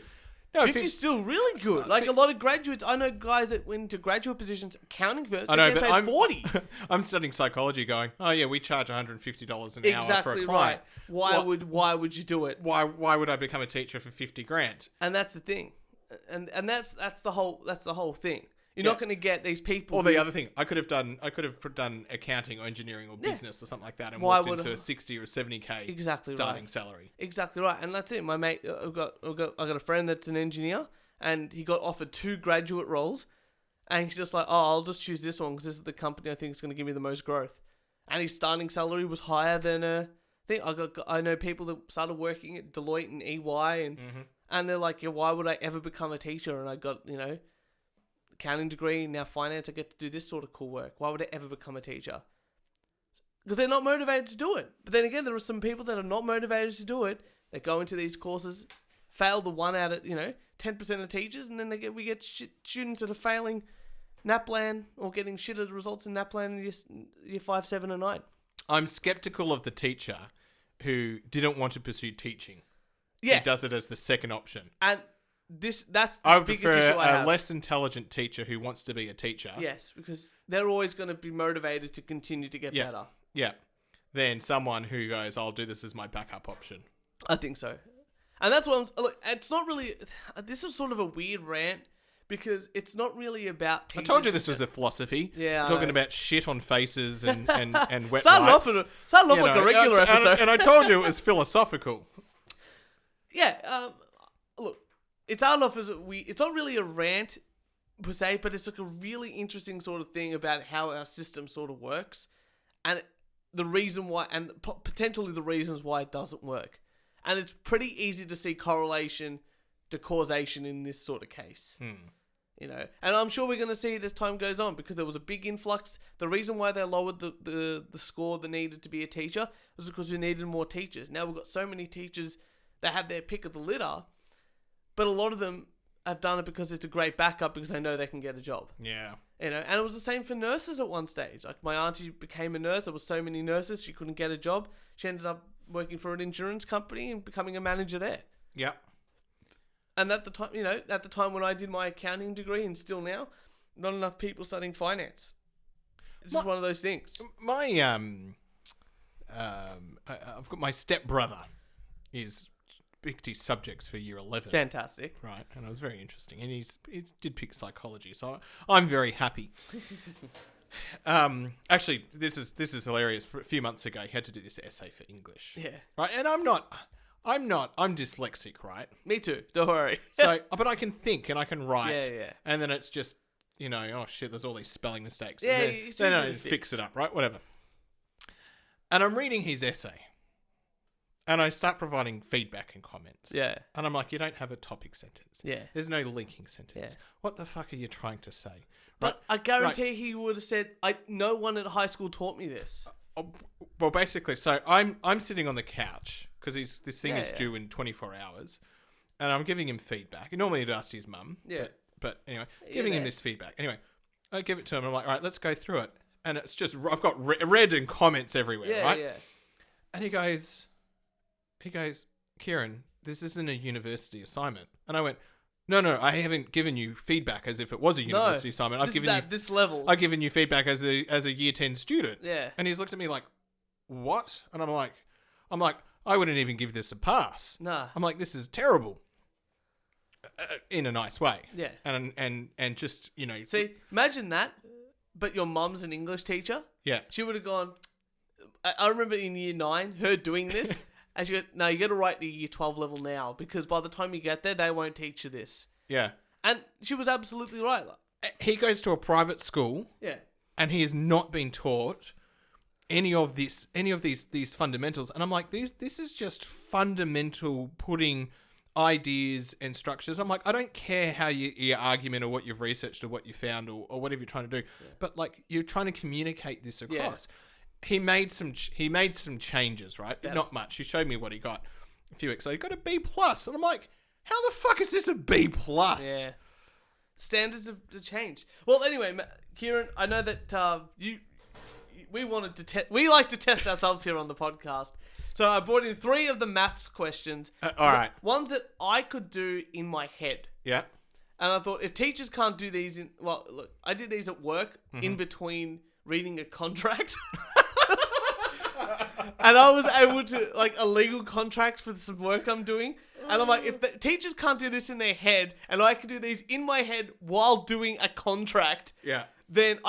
No, 50 is still really good. Like a lot of graduates, I know guys that went into graduate positions, accounting firms, they get paid 40. I'm studying psychology going, oh yeah, we charge $150 an hour for a client. Right. Why would you do it? Why would I become a teacher for $50,000? And that's the thing. And that's the whole thing. You're not going to get these people. Or the other thing, I could have done accounting or engineering or business or something like that, and walked into a 60 or 70K starting salary. Exactly right, and that's it. My mate, I got a friend that's an engineer, and he got offered 2 graduate roles, and he's just like, oh, I'll just choose this one because this is the company I think is going to give me the most growth, and his starting salary was higher than I think. I know people that started working at Deloitte and EY, and they're like, yeah, why would I ever become a teacher? And I got accounting degree, now finance, I get to do this sort of cool work. Why would I ever become a teacher? Because they're not motivated to do it. But then again, there are some people that are not motivated to do it. They go into these courses, fail the one out of 10% of teachers, and then we get students that are failing NAPLAN or getting shitted results in NAPLAN in year 5, 7 and 9. I'm skeptical of the teacher who didn't want to pursue teaching. Yeah. He does it as the second option. And that's the biggest issue I have. A less intelligent teacher who wants to be a teacher. Yes, because they're always going to be motivated to continue to get better. Yeah. Than someone who goes, I'll do this as my backup option. I think so. And that's what look, it's not really... This is sort of a weird rant because it's not really about teachers. I told you this was a philosophy. Yeah. Talking about shit on faces and wet Starting wipes. Off like a regular episode. And I told you it was philosophical. Yeah. Look, it's starting off as it's not really a rant per se, but it's like a really interesting sort of thing about how our system sort of works. And the reason why, and potentially the reasons why it doesn't work. And it's pretty easy to see correlation to causation in this sort of case. You know, and I'm sure we're going to see it as time goes on because there was a big influx. The reason why they lowered the score that needed to be a teacher was because we needed more teachers. Now we've got so many teachers that have their pick of the litter, but a lot of them have done it because it's a great backup because they know they can get a job. Yeah. You know, and it was the same for nurses at one stage. Like my auntie became a nurse. There was so many nurses, she couldn't get a job. She ended up working for an insurance company and becoming a manager there. Yeah. And at the time, you know, at the time when I did my accounting degree and still now, not enough people studying finance. It's just one of those things. I've got my stepbrother is picked his subjects for year 11. Fantastic. Right. And it was very interesting. And he did pick psychology. So I'm very happy. Actually, this is hilarious. A few months ago, he had to do this essay for English. Yeah. Right. And I'm dyslexic, right? Me too. Don't worry. So, but I can think and I can write. Yeah. And then it's just, you know, oh shit, there's all these spelling mistakes. Yeah, and then I fix it up, right? Whatever. And I'm reading his essay. And I start providing feedback and comments. Yeah. And I'm like, you don't have a topic sentence. Yeah. There's no linking sentence. Yeah. What the fuck are you trying to say? But I guarantee he would have said, no one at high school taught me this. Well, basically, so I'm sitting on the couch because this thing is due in 24 hours. And I'm giving him feedback. Normally he'd ask his mum. Yeah. But anyway, giving him this feedback. Anyway, I give it to him. I'm like, all right, let's go through it. And it's just, I've got red and comments everywhere, right? Yeah. And he goes, Kieran, this isn't a university assignment. And I went, no, I haven't given you feedback as if it was a university assignment. I've given you this level. I've given you feedback as a year 10 student. Yeah. And he's looked at me like, what? And I'm like, I wouldn't even give this a pass. Nah. I'm like, this is terrible. In a nice way. Yeah. And just, you know. See, imagine that, but your mum's an English teacher. Yeah. She would have gone, I remember in year 9, her doing this. And she goes, no, you got to write the year 12 level now because by the time you get there, they won't teach you this. Yeah. And she was absolutely right. He goes to a private school. Yeah. And he has not been taught any of these fundamentals. And I'm like, this is just fundamental putting ideas and structures. I'm like, I don't care how your argument or what you've researched or what you found or whatever you're trying to do. Yeah. But like, you're trying to communicate this across. Yeah. He made some changes, right? Yeah. Not much. He showed me what he got a few weeks later. He got a B+. And I'm like, how the fuck is this a B+? Yeah. Standards have changed. Well, anyway, Kieran, I know that we like to test ourselves here on the podcast. So I brought in 3 of the maths questions. All right. Ones that I could do in my head. Yeah. And I thought if teachers can't do these look, I did these at work in between reading a contract. And I was able to, like, a legal contract for some work I'm doing. And I'm like, if the teachers can't do this in their head, and I can do these in my head while doing a contract, then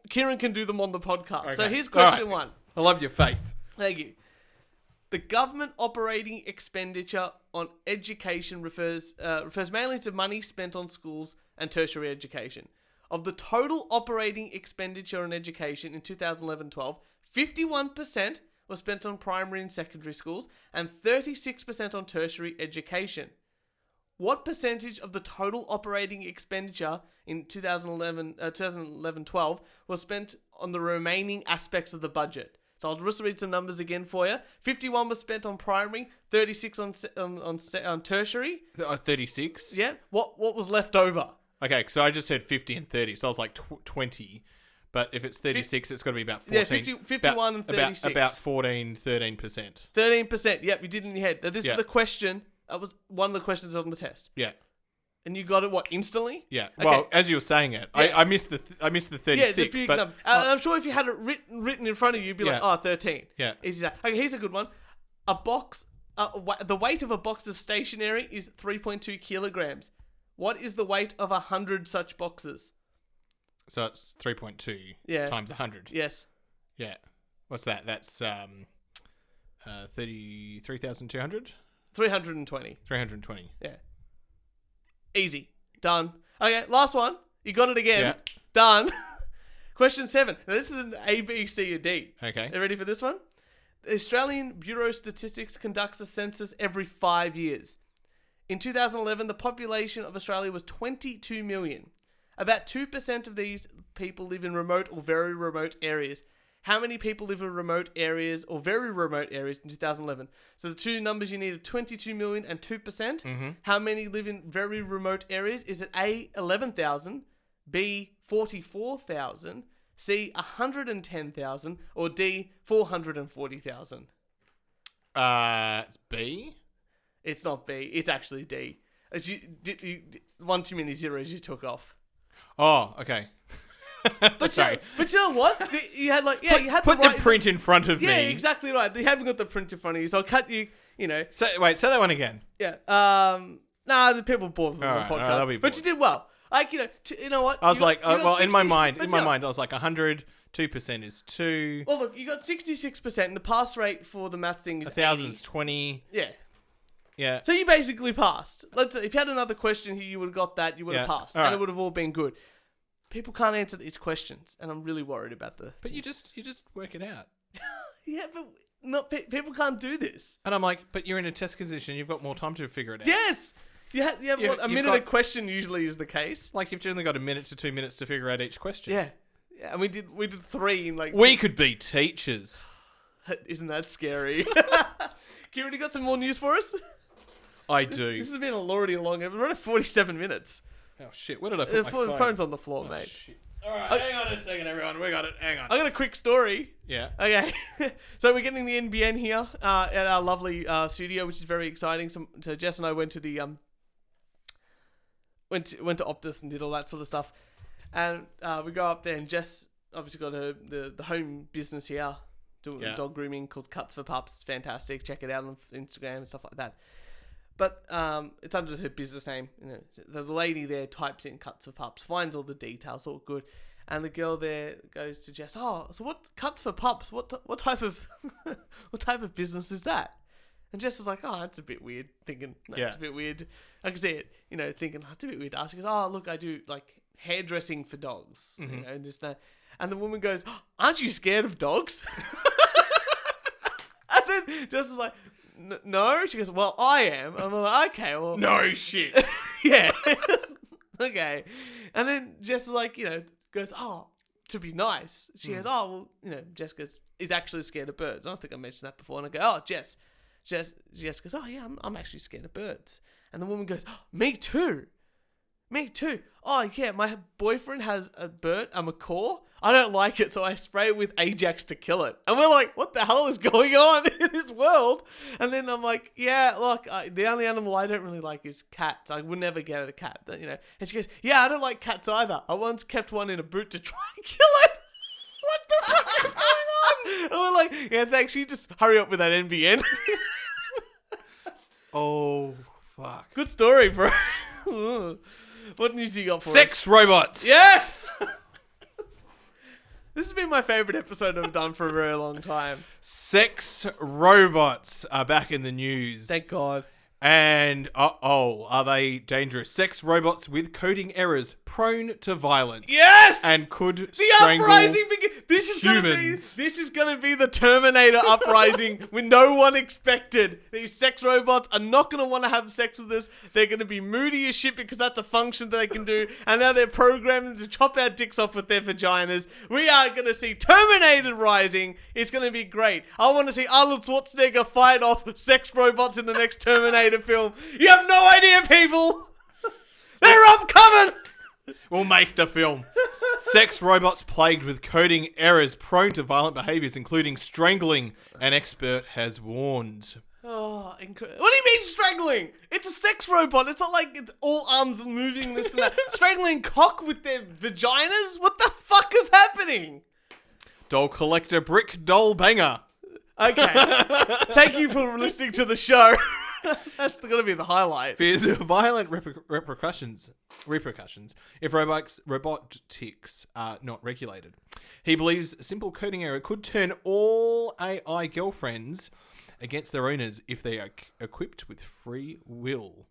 Kieran can do them on the podcast. Okay. So here's question 1. I love your faith. Thank you. The government operating expenditure on education refers mainly to money spent on schools and tertiary education. Of the total operating expenditure on education in 2011-12, 51% was spent on primary and secondary schools and 36% on tertiary education. What percentage of the total operating expenditure in 2011-12 was spent on the remaining aspects of the budget? So I'll just read some numbers again for you. 51 was spent on primary, 36 on tertiary. 36? Yeah. What was left over? Okay, so I just said 50 and 30, so I was like 20. But if it's 36, it's got to be about 14. Yeah, 51 and 36. About 13%. 13%. Yep, you did in your head. Now, this is the question. That was one of the questions on the test. Yeah. And you got it, what, instantly? Yeah. Okay. Well, as you were saying it, yeah. I missed the 36. Yeah, but I'm sure if you had it written in front of you, you'd be like, 13. Yeah. Okay, here's a good one. The weight of a box of stationery is 3.2 kilograms. What is the weight of 100 such boxes? So it's 3.2 times 100. Yes. Yeah. What's that? That's 33,200? 320. 320. Yeah. Easy. Done. Okay, last one. You got it again. Yeah. Done. Question 7. Now, this is an A, B, C, or D. Okay. Are you ready for this one? The Australian Bureau of Statistics conducts a census every 5 years. In 2011, the population of Australia was 22 million. About 2% of these people live in remote or very remote areas. How many people live in remote areas or very remote areas in 2011? So the two numbers you need are 22 million and 2%. Mm-hmm. How many live in very remote areas? Is it A, 11,000, B, 44,000, C, 110,000, or D, 440,000? It's B? It's not B. It's actually D. As one too many zeros you took off. Oh, okay. But sorry. But you know what? You had put the print in front of me. Yeah, exactly right. You haven't got the print in front of you, so I'll cut you. Say that one again. Yeah. The people bored from the podcast. But you did well. Like you know what? I was in my mind, I was like 100. 2% is 2. Well, look, you got 66%, and the pass rate for the math thing is 1,000's 20. Yeah. Yeah. So you basically passed. Let's say if you had another question here, you would have got that. You would have passed, and it would have all been good. People can't answer these questions, and I'm really worried about the. But you just work it out. Yeah, but people can't do this. And I'm like, but you're in a test position. You've got more time to figure it out. Yes. You have a minute a question usually is the case. Like you've only got a minute to 2 minutes to figure out each question. Yeah. Yeah, and we did 3 in like. We could be teachers. Isn't that scary? Kieran, you got some more news for us? I do. This has been already long. We're on 47 minutes. Oh shit! Where did I put my phone? The phone's on the floor, mate. Shit. All right, hang on a second, everyone. We got it. Hang on. I got a quick story. Yeah. Okay. So we're getting the NBN here at our lovely studio, which is very exciting. So Jess and I went to the went to Optus and did all that sort of stuff, and we go up there, and Jess obviously got the home business here, doing dog grooming called Cuts for Pups. It's fantastic. Check it out on Instagram and stuff like that. But it's under her business name. The lady there types in Cuts for Pups, finds all the details, all good. And the girl there goes to Jess, so what Cuts for Pups? What type of what type of business is that? And Jess is like, that's a bit weird. Thinking, it's a bit weird. I can see it, thinking, it's a bit weird. She goes, look, I do like hairdressing for dogs, and this and that. And the woman goes, aren't you scared of dogs? And then Jess is like, no. She goes, well, I am. I'm like, okay, well. No shit. Yeah. Okay. And then Jess is like, goes, to be nice. She goes, Jess is actually scared of birds. I don't think I mentioned that before. And I go, Jess goes, yeah, I'm actually scared of birds. And the woman goes, me too. Oh, yeah, my boyfriend has a bird, a macaw. I don't like it, so I spray it with Ajax to kill it. And we're like, what the hell is going on in this world? And then I'm like, yeah, look, the only animal I don't really like is cats. I would never get a cat, And she goes, yeah, I don't like cats either. I once kept one in a boot to try and kill it. What the fuck is going on? And we're like, yeah, thanks. You just hurry up with that NBN. Oh, fuck. Good story, bro. What news you got for Sex robots. Yes! This has been my favourite episode I've done for a very long time. Sex robots are back in the news. Thank God. And, are they dangerous? Sex robots with coding errors prone to violence. Yes! And could the strangle uprising This is gonna be the Terminator uprising when no one expected. These sex robots are not gonna want to have sex with us. They're gonna be moody as shit because that's a function that they can do. And now they're programmed to chop our dicks off with their vaginas. We are gonna see Terminator rising. It's gonna be great. I want to see Arnold Schwarzenegger fight off sex robots in the next Terminator film. You have no idea, people. They're upcoming. We'll make the film. Sex robots plagued with coding errors, prone to violent behaviors, including strangling, an expert has warned. Oh, incredible. What do you mean strangling? It's a sex robot. It's not like it's all arms and moving this and that. Strangling cock with their vaginas? What the fuck is happening? Doll collector brick doll banger. Okay. Thank you for listening to the show. That's going to be the highlight. Fears of violent repercussions if robotics are not regulated. He believes a simple coding error could turn all AI girlfriends against their owners if they are equipped with free will.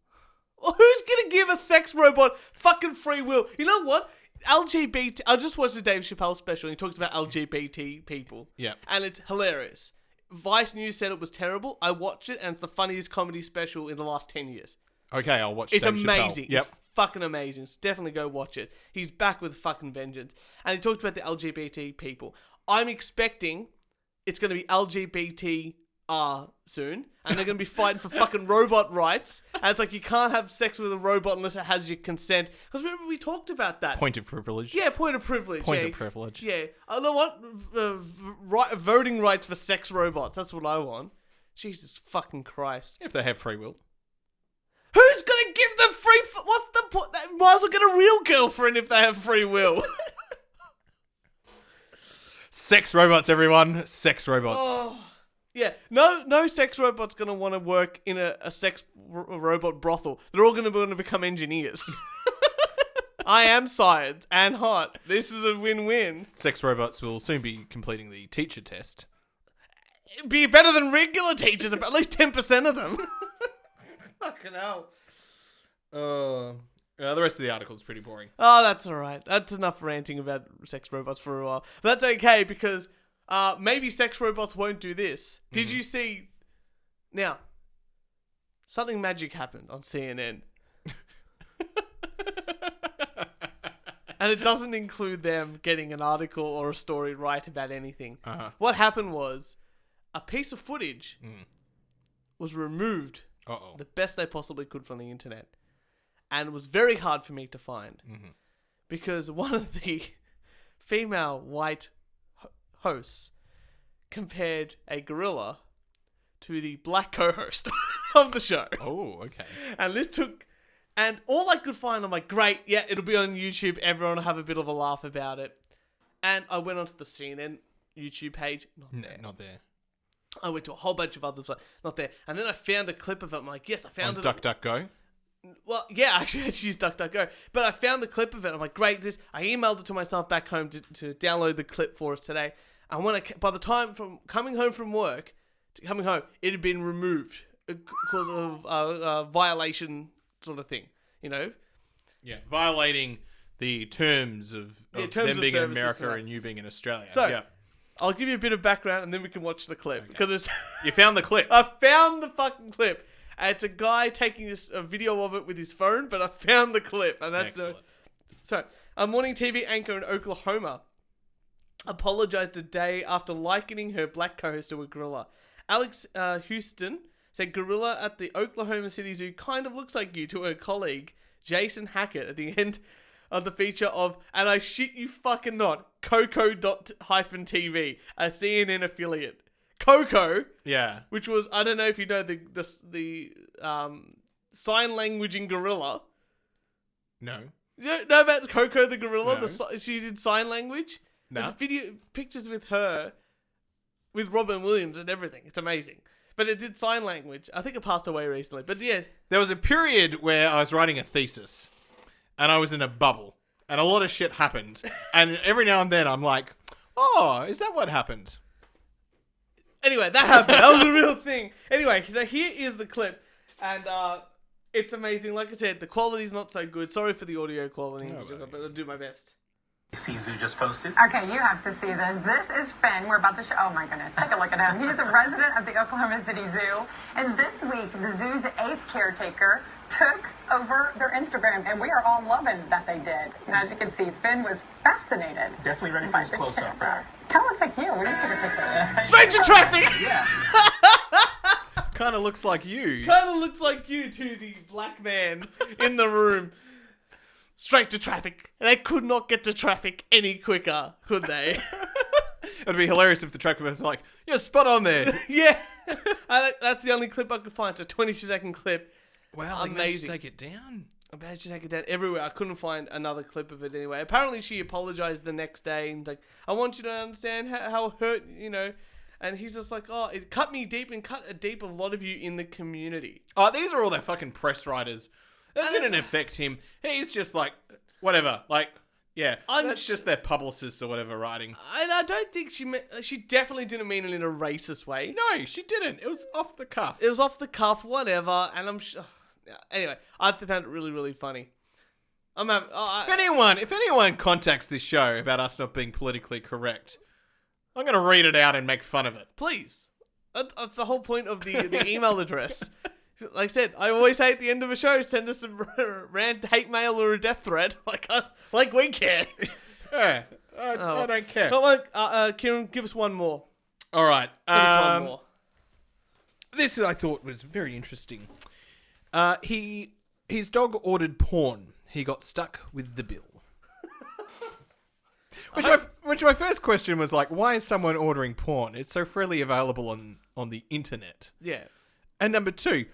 Well, who's going to give a sex robot fucking free will? You know what? LGBT... I just watched the Dave Chappelle special and he talks about LGBT people. Yeah. And it's hilarious. Vice News said it was terrible. I watched it and it's the funniest comedy special in the last 10 years. Okay, I'll watch it. It's Dave amazing. Chappelle. Yep. It's fucking amazing. So definitely go watch it. He's back with fucking vengeance. And he talked about the LGBT people. I'm expecting it's going to be LGBT soon. And they're going to be fighting for fucking robot rights. And it's like you can't have sex with a robot unless it has your consent. Because remember we talked about that. Point of privilege. Yeah, point of privilege. Point of privilege. Yeah. I know what? Voting rights for sex robots. That's what I want. Jesus fucking Christ. If they have free will. Who's going to give them free... What's the point? They might as well get a real girlfriend if they have free will. Sex robots, everyone. Sex robots. Oh. Yeah, no sex robot's going to want to work in a sex robot brothel. They're all going to become engineers. I am science and hot. This is a win-win. Sex robots will soon be completing the teacher test. It'd be better than regular teachers, at least 10% of them. Fucking hell. The rest of the article is pretty boring. Oh, that's all right. That's enough ranting about sex robots for a while. But that's okay because... maybe sex robots won't do this. Did you see... Now, something magic happened on CNN. And it doesn't include them getting an article or a story right about anything. Uh-huh. What happened was a piece of footage was removed the best they possibly could from the internet. And it was very hard for me to find. Mm-hmm. Because one of the female white... hosts compared a gorilla to the black co-host of the show. Oh, okay. And all I could find, I'm like, great, yeah, it'll be on YouTube. Everyone will have a bit of a laugh about it. And I went onto the CNN YouTube page. Not there. I went to a whole bunch of others. Not there. And then I found a clip of it. I'm like, yes, I found on it. DuckDuckGo? Well, yeah, actually, I had to use DuckDuckGo. But I found the clip of it. I'm like, great. I emailed it to myself back home to download the clip for us today. And by the time from coming home from work to coming home, it had been removed because of violation sort of thing, you know? Yeah, violating the terms of them being in America and you being in Australia. So, yeah. I'll give you a bit of background and then we can watch the clip. Okay. Because it's You found the clip? I found the fucking clip. And it's a guy taking a video of it with his phone, but I found the clip. And that's excellent. So, a morning TV anchor in Oklahoma apologized a day after likening her black co-host to a gorilla. Alex Houston said gorilla at the Oklahoma City Zoo kind of looks like you to her colleague, Jason Hackett, at the end of the feature of, and I shit you fucking not, Coco.TV, a CNN affiliate. Coco, yeah, which was, I don't know if you know the sign language in gorilla. No. You know about Coco the gorilla? No. She did sign language. No. There's pictures with her, with Robin Williams and everything. It's amazing. But it did sign language. I think it passed away recently. But yeah. There was a period where I was writing a thesis and I was in a bubble and a lot of shit happened. And every now and then I'm like, oh, is that what happened? Anyway, that happened. That was a real thing. Anyway, so here is the clip. And it's amazing. Like I said, the quality's not so good. Sorry for the audio quality, but I'll do my best. Zoo just posted. Okay, you have to see this. This is Finn. We're about to show. Oh my goodness, take a look at him. He's a resident of the Oklahoma City Zoo, and this week the zoo's 8th caretaker took over their Instagram, and we are all loving that they did. And as you can see, Finn was fascinated. Definitely ready for his close-up. Kind of looks like you. What do you see the picture? Stranger traffic. Yeah. Kind of looks like you. Kind of looks like you to the black man in the room. straight to traffic. They could not get to traffic any quicker, could they? It'd be hilarious if the traffic was like, "Yeah, spot on there." Yeah. That's the only clip I could find. It's a 20-second clip. Wow, amazing. Take it down. I managed to take it down everywhere. I couldn't find another clip of it anyway. Apparently, she apologized the next day and like, I want you to understand how hurt, And he's just like, oh, it cut me deep and cut a lot of you in the community. Oh, these are all their fucking press writers. That didn't affect him. He's just like, whatever. Like, yeah, that's just their publicists or whatever writing. I don't think she definitely didn't mean it in a racist way. No, she didn't. It was off the cuff. It was off the cuff, whatever. And I'm sure. Anyway, I found it really, really funny. If anyone contacts this show about us not being politically correct, I'm going to read it out and make fun of it. Please. That's the whole point of the email address. Like I said, I always say at the end of a show, send us a rant, hate mail, or a death threat. Like we care. Yeah, I don't care. But Kieran, give us one more. All right. Give us one more. This I thought was very interesting. His dog ordered porn. He got stuck with the bill. Which my first question was like, why is someone ordering porn? It's so freely available on the internet. Yeah. And number two,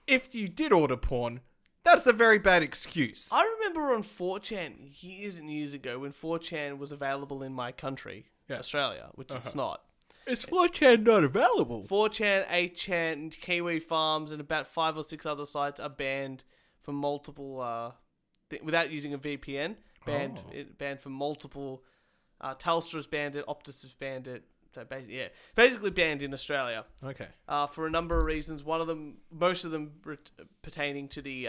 if you did order porn, that's a very bad excuse. I remember on 4chan years and years ago when 4chan was available in my country, Australia, which it's not. Is 4chan not available? 4chan, 8chan, Kiwi Farms, and about 5 or 6 other sites are banned from multiple, without using a VPN, banned from multiple, Telstra's banned it, Optus has banned it, so basically banned in Australia. Okay. For a number of reasons, most of them pertaining to the,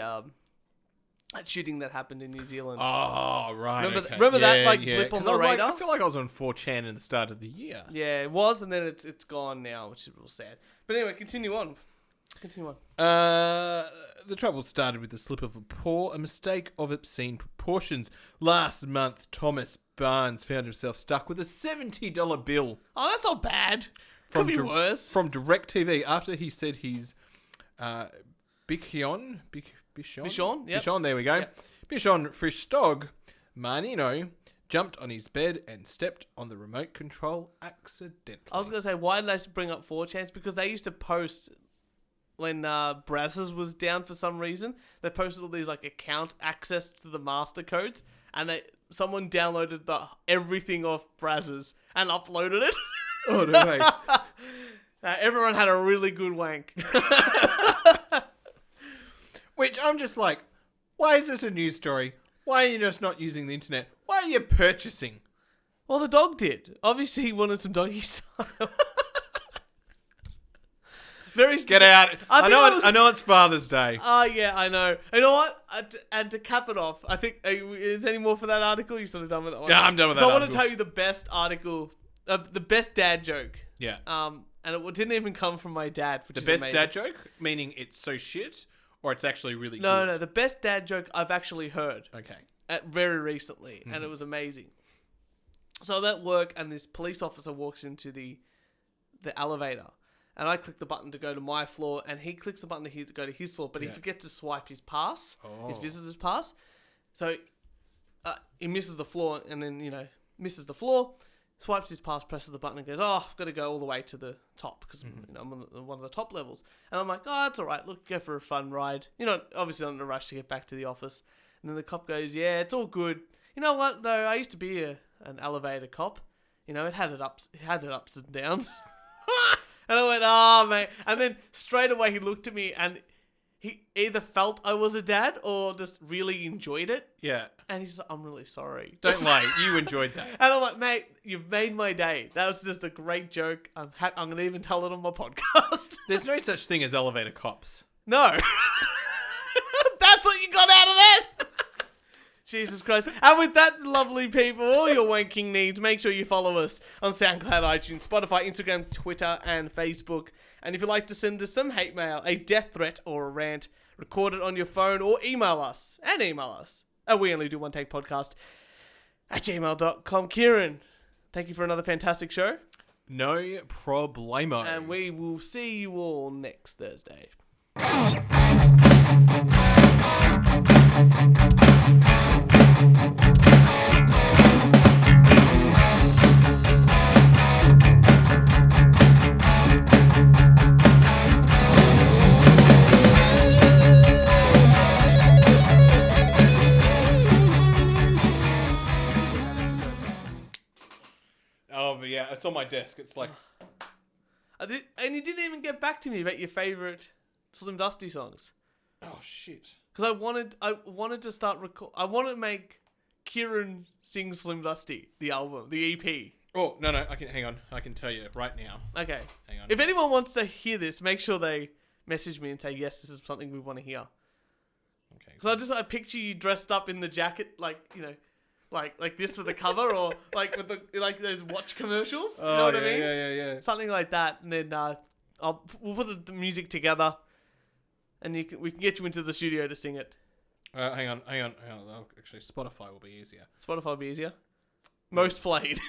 that shooting that happened in New Zealand. Oh, right. Remember that blip on the radar? I feel like I was on 4chan at the start of the year. Yeah, it was, and then it's gone now, which is real sad. But anyway, continue on. The trouble started with the slip of a paw, a mistake of obscene proportions. Last month, Thomas Barnes found himself stuck with a $70 bill. Oh, that's not bad. Could be worse. From DirecTV after he said his Bichon, there we go. Yep. Bichon Frisch dog, Marnino, jumped on his bed and stepped on the remote control accidentally. I was going to say, why did I bring up 4chan? Because they used to post, when Brazzers was down for some reason, they posted all these account access to the master codes, and someone downloaded everything off Brazzers and uploaded it. Oh, no way. Everyone had a really good wank. Which I'm just like, why is this a news story? Why are you just not using the internet? Why are you purchasing? Well, the dog did. Obviously, he wanted some doggy style. Very specific. Get out. I know it's Father's Day. Oh, yeah, I know. You know what? And to cap it off, I think, is there any more for that article? You're sort of done with that one? Yeah, I'm done with that article. So I want to tell you the best article, the best dad joke. Yeah. And it didn't even come from my dad, which is amazing. The best dad joke? Meaning it's so shit? Or it's actually really good? No, the best dad joke I've actually heard. Okay. Very recently, and it was amazing. So I'm at work, and this police officer walks into the elevator, and I click the button to go to my floor, and he clicks the button to go to his floor, but he forgets to swipe his pass, his visitor's pass. So he misses the floor, and then, misses the floor, swipes his pass, presses the button, and goes, I've got to go all the way to the top, because I'm on one of the top levels. And I'm like, it's all right, look, go for a fun ride. Obviously not in a rush to get back to the office. And then the cop goes, yeah, it's all good. You know what, though? I used to be an elevator cop. It had its ups and downs. And I went, mate. And then straight away he looked at me and he either felt I was a dad or just really enjoyed it. Yeah. And he's like, I'm really sorry. Don't lie. You enjoyed that. And I'm like, mate, you've made my day. That was just a great joke. I'm going to even tell it on my podcast. There's no such thing as elevator cops. No. That's what you got out of that? Jesus Christ. And with that, lovely people, all your wanking needs, make sure you follow us on SoundCloud, iTunes, Spotify, Instagram, Twitter, and Facebook. And if you'd like to send us some hate mail, a death threat, or a rant, record it on your phone or email us. And email us. And we only do one take podcast at gmail.com. Kieran, thank you for another fantastic show. No problemo. And we will see you all next Thursday. It's on my desk. It's like... And you didn't even get back to me about your favourite Slim Dusty songs. Oh, shit. Because I wanted to start I wanted to make Kieran sing Slim Dusty, the album, the EP. Oh, no, hang on. I can tell you right now. Okay. Hang on. If anyone wants to hear this, make sure they message me and say, yes, this is something we want to hear. Okay. Because I picture you dressed up in the jacket, like, you know, like this for the cover, or like with those watch commercials. You know what I mean? Yeah. Something like that, and then we'll put the music together, and we can get you into the studio to sing it. Hang on. Actually, Spotify will be easier. Spotify will be easier. Most played.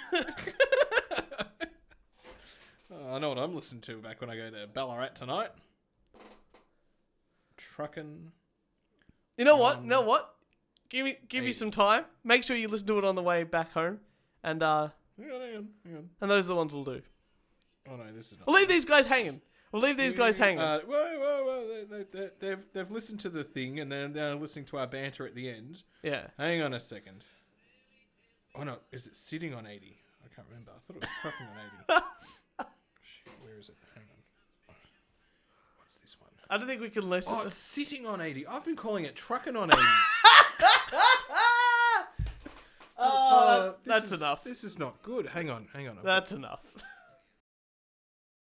I know what I'm listening to back when I go to Ballarat tonight. Trucking. You know what? Give me some time. Make sure you listen to it on the way back home, and Hang on. And those are the ones we'll do. Oh no, this is not. We'll leave these guys hanging. Whoa! They've listened to the thing, and then they're listening to our banter at the end. Yeah. Hang on a second. Oh no, is it sitting on 80? I can't remember. I thought it was trucking on 80. Shit, where is it? Hang on. What's this one? I don't think we can listen. Oh, it's sitting on 80. I've been calling it trucking on 80. That's enough. This is not good. Hang on. That's enough.